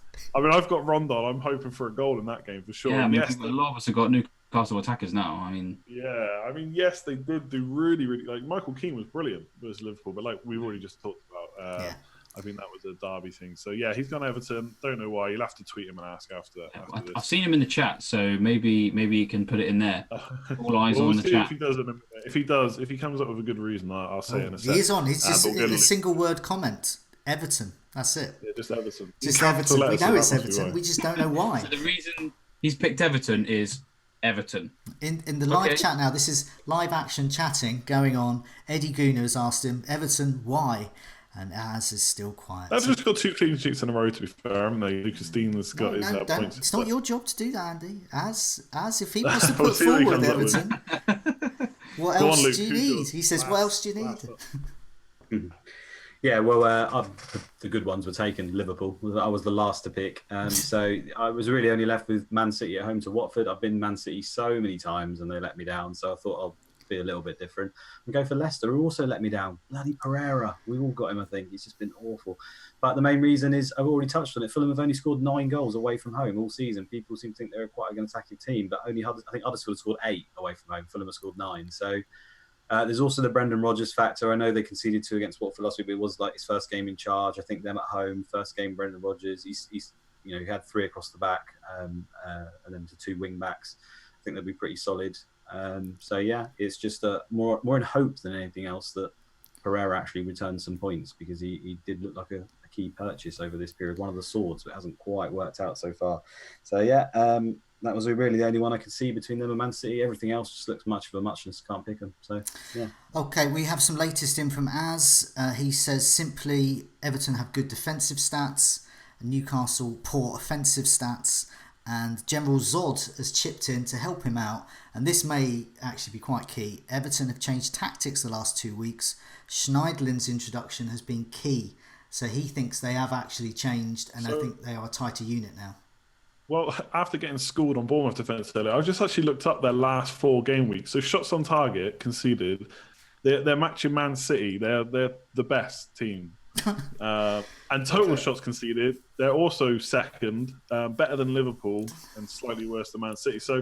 got Rondon. I'm hoping for a goal in that game for sure. Yeah, yes, a lot of us have got Newcastle attackers now. Yes, they did do really, really. Like Michael Keane was brilliant versus Liverpool, but like we've already just talked about. I think that was a derby thing. So, yeah, he's gone Everton. Don't know why. You'll have to tweet him and ask after this. I've seen him in the chat, so maybe you can put it in there. All eyes we'll on the chat. If he comes up with a good reason, I'll say in a second. He is on. It's just a single word comment. Everton. That's it. Yeah, just Everton. Just Everton. We know it's Everton. We just don't know why. So the reason he's picked Everton is Everton. In the live chat now, this is live action chatting going on. Eddie Gooner has asked him, Everton, why? And Az is still quiet. They've just got 2 clean sheets in a row, to be fair, haven't they? Lucas Dean has got his points. It's not your job to do that, Andy. As if he wants to put forward Everton, what else do you need? He says, what else do you need? Yeah, well, the good ones were taken. Liverpool. I was the last to pick. So I was really only left with Man City at home to Watford. I've been Man City so many times and they let me down. So I thought I'll be a little bit different and go for Leicester, who also let me down. Bloody Pereira. We all got him, I think. He's just been awful. But the main reason is, I've already touched on it, Fulham have only scored 9 goals away from home all season. People seem to think they're quite an attacking team, but I think Huddersfield scored 8 away from home. Fulham have scored 9. So there's also the Brendan Rodgers factor. I know they conceded 2 against Watford last week, but it was like his first game in charge. I think them at home, first game Brendan Rodgers. He's he had 3 across the back and then to 2 wing backs. I think they'll be pretty solid. So yeah, it's just more in hope than anything else that Pereira actually returns some points, because he did look like a key purchase over this period. One of the swords, but it hasn't quite worked out so far. So yeah, that was really the only one I could see between them and Man City. Everything else just looks much of a muchness. Can't pick them. So yeah. Okay, we have some latest in from Az. He says simply Everton have good defensive stats, Newcastle poor offensive stats. And General Zod has chipped in to help him out, and this may actually be quite key. Everton have changed tactics the last 2 weeks. Schneiderlin's introduction has been key, so he thinks they have actually changed, and I think they are a tighter unit now. Well, after getting schooled on Bournemouth defence earlier, I just actually looked up their last 4 game weeks. So shots on target conceded, they're matching Man City. They're the best team. And total shots conceded, they're also second, better than Liverpool and slightly worse than Man City. So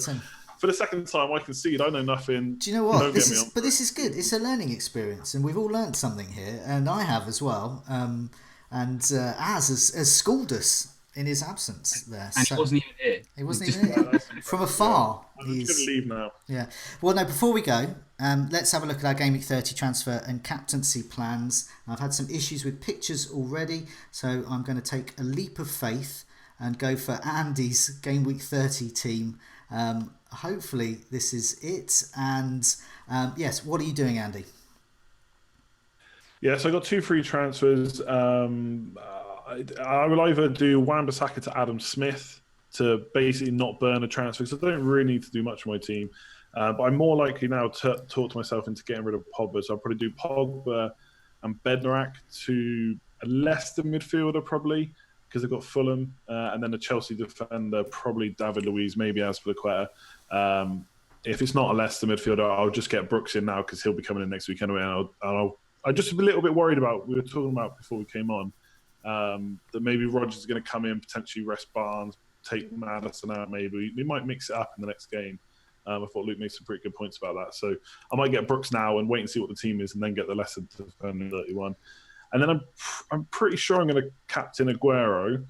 for the second time I concede, I know nothing. Do you know what? This is good. It's a learning experience, and we've all learned something here, and I have as well. And Az has schooled us in his absence there. And he wasn't even here. He wasn't even here. From afar. I'm just going to leave now. Yeah. Well, no, before we go, let's have a look at our Game Week 30 transfer and captaincy plans. I've had some issues with pictures already, so I'm going to take a leap of faith and go for Andy's Game Week 30 team. Hopefully this is it. And yes, what are you doing, Andy? Yeah, so I got 2 free transfers. I will either do Wan-Bissaka to Adam Smith to basically not burn a transfer, because I don't really need to do much for my team. But I'm more likely now to talk to myself into getting rid of Pogba. So I'll probably do Pogba and Bednarak to a Leicester midfielder, probably, because they've got Fulham. And then a Chelsea defender, probably David Luiz, maybe Azpilicueta. if it's not a Leicester midfielder, I'll just get Brooks in now because he'll be coming in next week anyway. I'm just a little bit worried about, we were talking about before we came on, that maybe Rodgers is going to come in, potentially rest Barnes, take Maddison out maybe. We might mix it up in the next game. I thought Luke made some pretty good points about that. So I might get Brooks now and wait and see what the team is and then get the Leicester to 31. And then I'm pretty sure I'm going to captain Aguero.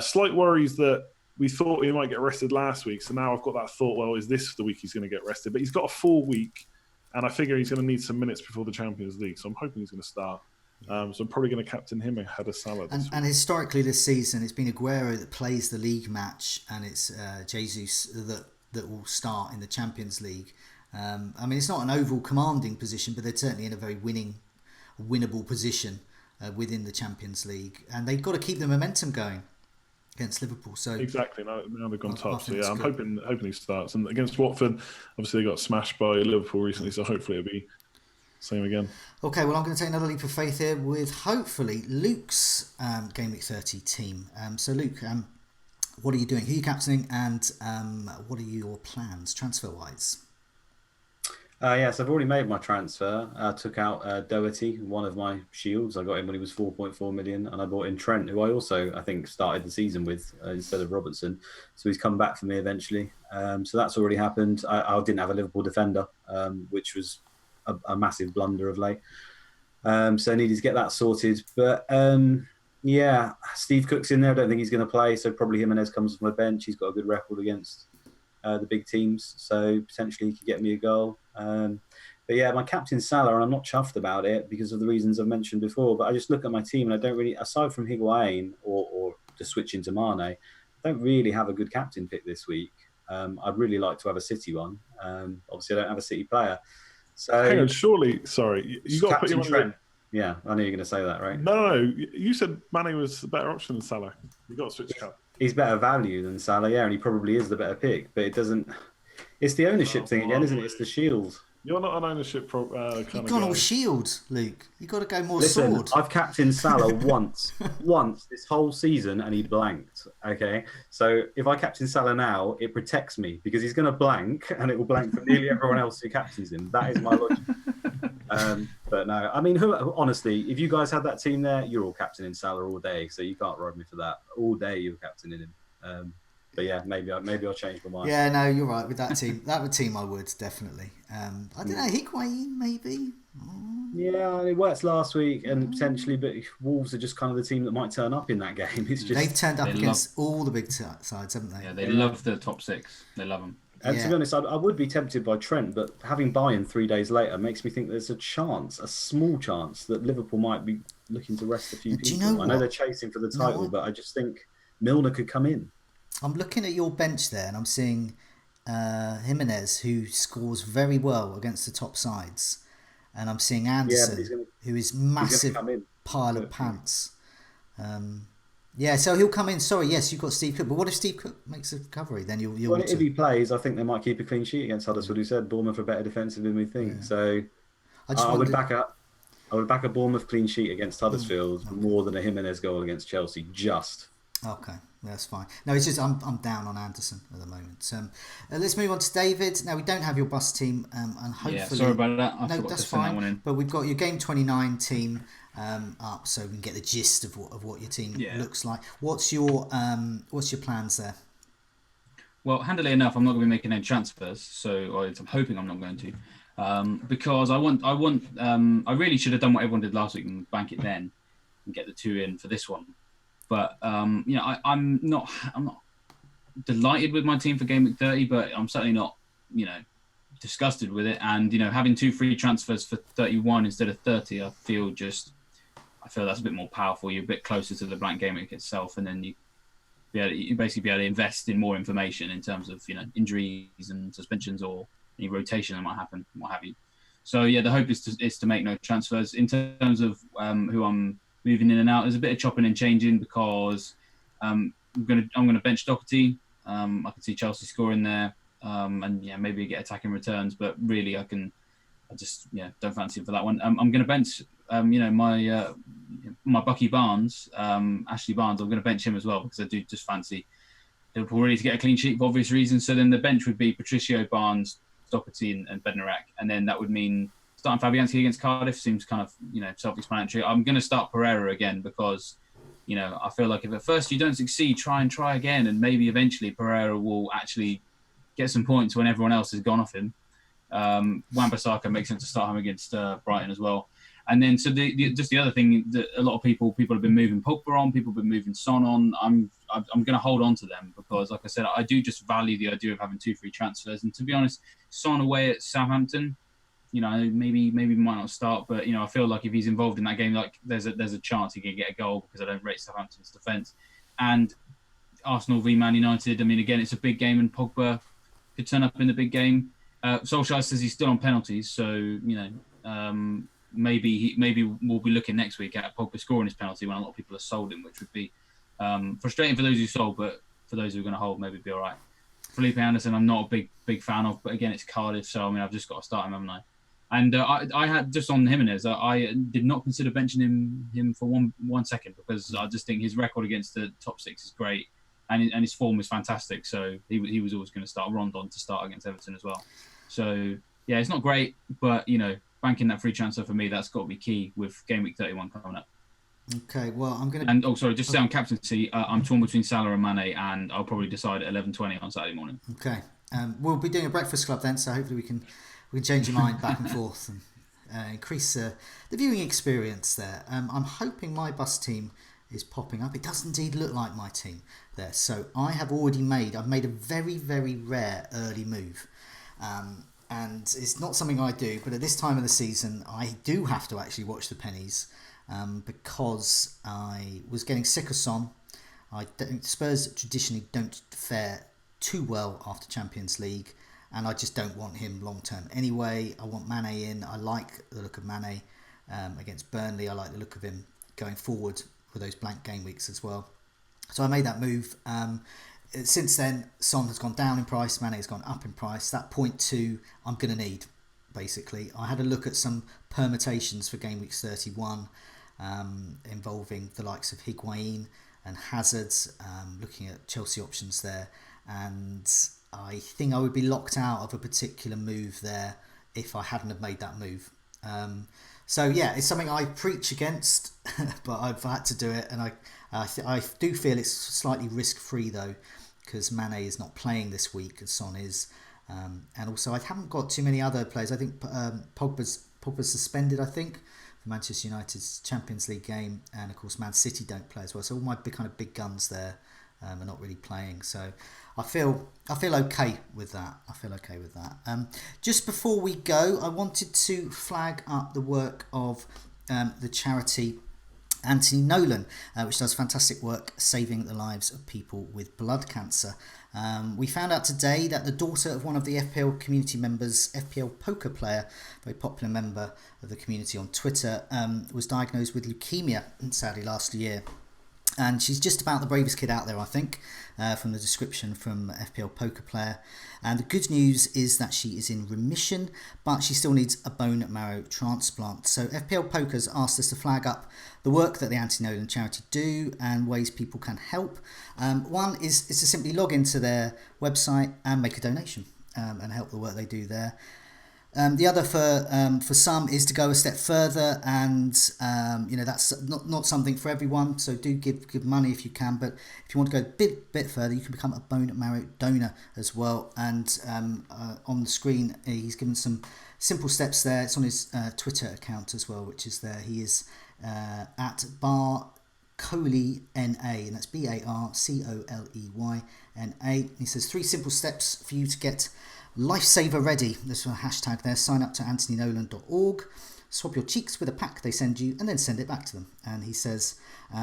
Slight worries that we thought he might get rested last week. So now I've got that thought, well, is this the week he's going to get rested? But he's got a full week, and I figure he's going to need some minutes before the Champions League. So I'm hoping he's going to start. So I'm probably going to captain him ahead of Salah. And historically this season, it's been Aguero that plays the league match, and it's Jesus that will start in the Champions League. I mean, it's not an overall commanding position, but they're certainly in a very winnable position within the Champions League, and they've got to keep the momentum going against Liverpool. So exactly, now they've gone top. So yeah, I'm hoping he starts. And against Watford, obviously they got smashed by Liverpool recently, so hopefully it'll be same again. Okay, well, I'm going to take another leap of faith here with hopefully Luke's Game Week 30 team. So Luke, what are you doing? Who are you captaining, and what are your plans transfer-wise? Yes, I've already made my transfer. I took out Doherty, one of my shields. I got him when he was 4.4 million, and I bought in Trent, who I also, I think, started the season with instead of Robertson. So he's come back for me eventually. So that's already happened. I didn't have a Liverpool defender, which was a massive blunder of late. So I needed to get that sorted. But yeah, Steve Cook's in there. I don't think he's going to play. So probably Jimenez comes from the bench. He's got a good record against the big teams. So potentially he could get me a goal. But yeah, my captain's Salah, and I'm not chuffed about it because of the reasons I've mentioned before. But I just look at my team and I don't really, aside from Higuain or just switching to Mane, I don't really have a good captain pick this week. I'd really like to have a City one. Obviously, I don't have a City player. So hang on, surely, sorry, you got to put him on Trent. Yeah, I knew you were going to say that, right? No. You said Mane was the better option than Salah. You got to switch up. He's better value than Salah, yeah, and he probably is the better pick. But it doesn't. It's the ownership thing again, isn't it? It's the shield. You're not an ownership kind of You've gone all shield, Luke. You've got to go more Listen, sword. I've captained Salah once this whole season, and he blanked. Okay, so if I captain Salah now, it protects me because he's going to blank, and it will blank for nearly everyone else who captains him. That is my logic. But no, I mean, honestly, if you guys had that team there, you're all captaining Salah all day, so you can't ride me for that. All day you're captaining him. But yeah, maybe I'll change my mind. Yeah, no, you're right with that team. That team I would definitely. I don't know, Higuain maybe. Yeah, it worked last week and potentially, but Wolves are just kind of the team that might turn up in that game. It's just they've turned up against all the big sides, haven't they? Yeah, they love the top six. They love them. And to be honest, I would be tempted by Trent, but having Bayern 3 days later makes me think there's a small chance, that Liverpool might be looking to rest a few people. I know they're chasing for the title, but I just think Milner could come in. I'm looking at your bench there, and I'm seeing Jimenez, who scores very well against the top sides, and I'm seeing Anderson, who is massive pile of pants. Yeah, so he'll come in. Sorry, yes, you've got Steve Cook, but what if Steve Cook makes a recovery? Then you'll if he plays, I think they might keep a clean sheet against Huddersfield. Who said Bournemouth are better defensive than we think. Yeah. So I would back a Bournemouth clean sheet against Huddersfield more than a Jimenez goal against Chelsea. Okay, that's fine. No, it's just I'm down on Anderson at the moment. Let's move on to David. Now we don't have your bus team, and hopefully, sorry about that. No, that's fine. But we've got your Game 29 team up, so we can get the gist of what your team looks like. What's your plans there? Well, handily enough, I'm not going to be making any transfers, so I'm hoping I'm not going to, because I really should have done what everyone did last week and bank it then, and get the 2 in for this one. But I'm not delighted with my team for Game Week 30, but I'm certainly not disgusted with it. And having 2 free transfers for 31 instead of 30, I feel that's a bit more powerful. You're a bit closer to the blank game week itself, and then you basically be able to invest in more information in terms of injuries and suspensions or any rotation that might happen, what have you. So yeah, the hope is to make no transfers. In terms of who I'm moving in and out, there's a bit of chopping and changing because I'm gonna bench Doherty. I can see Chelsea scoring there, and maybe get attacking returns, but really I just don't fancy him for that one. I'm gonna bench my Bucky Barnes, Ashley Barnes. I'm gonna bench him as well because I do just fancy Liverpool really to get a clean sheet for obvious reasons. So then the bench would be Patricio, Barnes, Doherty and Bednarek, and then that would mean starting Fabianski against Cardiff seems kind of self-explanatory. I'm going to start Pereira again because I feel like if at first you don't succeed, try again, and maybe eventually Pereira will actually get some points when everyone else has gone off him. Wan-Bissaka makes sense to start him against Brighton as well. And then so the other thing that a lot of people have been moving Pogba on, people have been moving Son on. I'm going to hold on to them because, like I said, I do just value the idea of having 2 free transfers. And to be honest, Son away at Southampton, maybe might not start, but I feel like if he's involved in that game, like there's a chance he can get a goal because I don't rate Southampton's defence. And Arsenal v Man United, I mean, again, it's a big game, and Pogba could turn up in the big game. Solskjaer says he's still on penalties, so maybe we'll be looking next week at Pogba scoring his penalty when a lot of people have sold him, which would be frustrating for those who sold, but for those who are going to hold, maybe it'd be all right. Felipe Anderson, I'm not a big fan of, but again, it's Cardiff, so I mean, I've just got to start him, haven't I? And I had just on Jimenez, I did not consider benching him for one second because I just think his record against the top 6 is great, and his form is fantastic. So he was always going to start Rondon to start against Everton as well. So yeah, it's not great, but banking that free transfer for me, that's got to be key with game week 31 coming up. Okay, well, I'm going to... And, just say on captaincy, I'm torn between Salah and Mane, and I'll probably decide at 11:20 on Saturday morning. Okay. We'll be doing a breakfast club then, so hopefully we can change your mind back and forth and increase the viewing experience there. I'm hoping my bus team is popping up. It does indeed look like my team there. So I've made a very, very rare early move. And it's not something I do, but at this time of the season, I do have to actually watch the pennies because I was getting sick of Son. Spurs traditionally don't fare too well after Champions League, and I just don't want him long term anyway. I want Mane in. I like the look of Mane against Burnley. I like the look of him going forward for those blank game weeks as well. So I made that move. Since then, Son has gone down in price, Mane has gone up in price. That 0.2 I'm going to need, basically. I had a look at some permutations for game week 31 involving the likes of Higuain and Hazard, looking at Chelsea options there. And I think I would be locked out of a particular move there if I hadn't have made that move. So yeah, it's something I preach against, but I've had to do it, and I do feel it's slightly risk-free though, because Mane is not playing this week as Son is, and also I haven't got too many other players. I think Pogba's suspended, I think, for Manchester United's Champions League game, and of course Man City don't play as well. So all my kind of big guns there are not really playing. So I feel okay with that. Just before we go, I wanted to flag up the work of the charity Anthony Nolan, which does fantastic work saving the lives of people with blood cancer. We found out today that the daughter of one of the FPL community members, FPL Poker Player, very popular member of the community on Twitter, was diagnosed with leukemia, sadly, last year. And she's just about the bravest kid out there, I think, from the description from FPL Poker Player. And the good news is that she is in remission, but she still needs a bone marrow transplant. So FPL Poker's asked us to flag up the work that the Anthony Nolan charity do and ways people can help. One is to simply log into their website and make a donation and help the work they do there. The other for some is to go a step further, and that's not something for everyone. So do give money if you can, but if you want to go a bit further, you can become a bone marrow donor as well. And on the screen, he's given some simple steps there. It's on his Twitter account as well, which is there. He is at Barcoley NA, and that's BARCOLEYNA. He says 3 simple steps for you to get Lifesaver ready. There's a hashtag there. Sign up to anthonynolan.org. Swap your cheeks with a pack they send you and then send it back to them. And he says,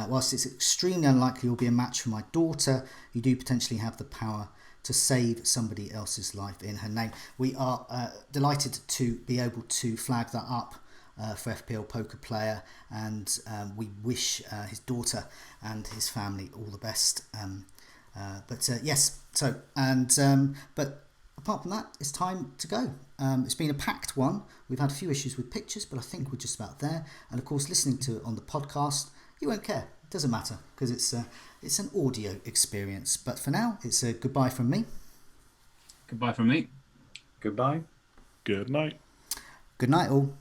whilst it's extremely unlikely you'll be a match for my daughter, you do potentially have the power to save somebody else's life in her name. We are delighted to be able to flag that up for FPL Poker Player, and we wish his daughter and his family all the best. Yes, so, and but apart from that, it's time to go. It's been a packed one. We've had a few issues with pictures, but I think we're just about there. And of course, listening to it on the podcast, you won't care. It doesn't matter because it's an audio experience. But for now, it's a goodbye from me. Goodbye from me. Goodbye. Good night. Good night, all.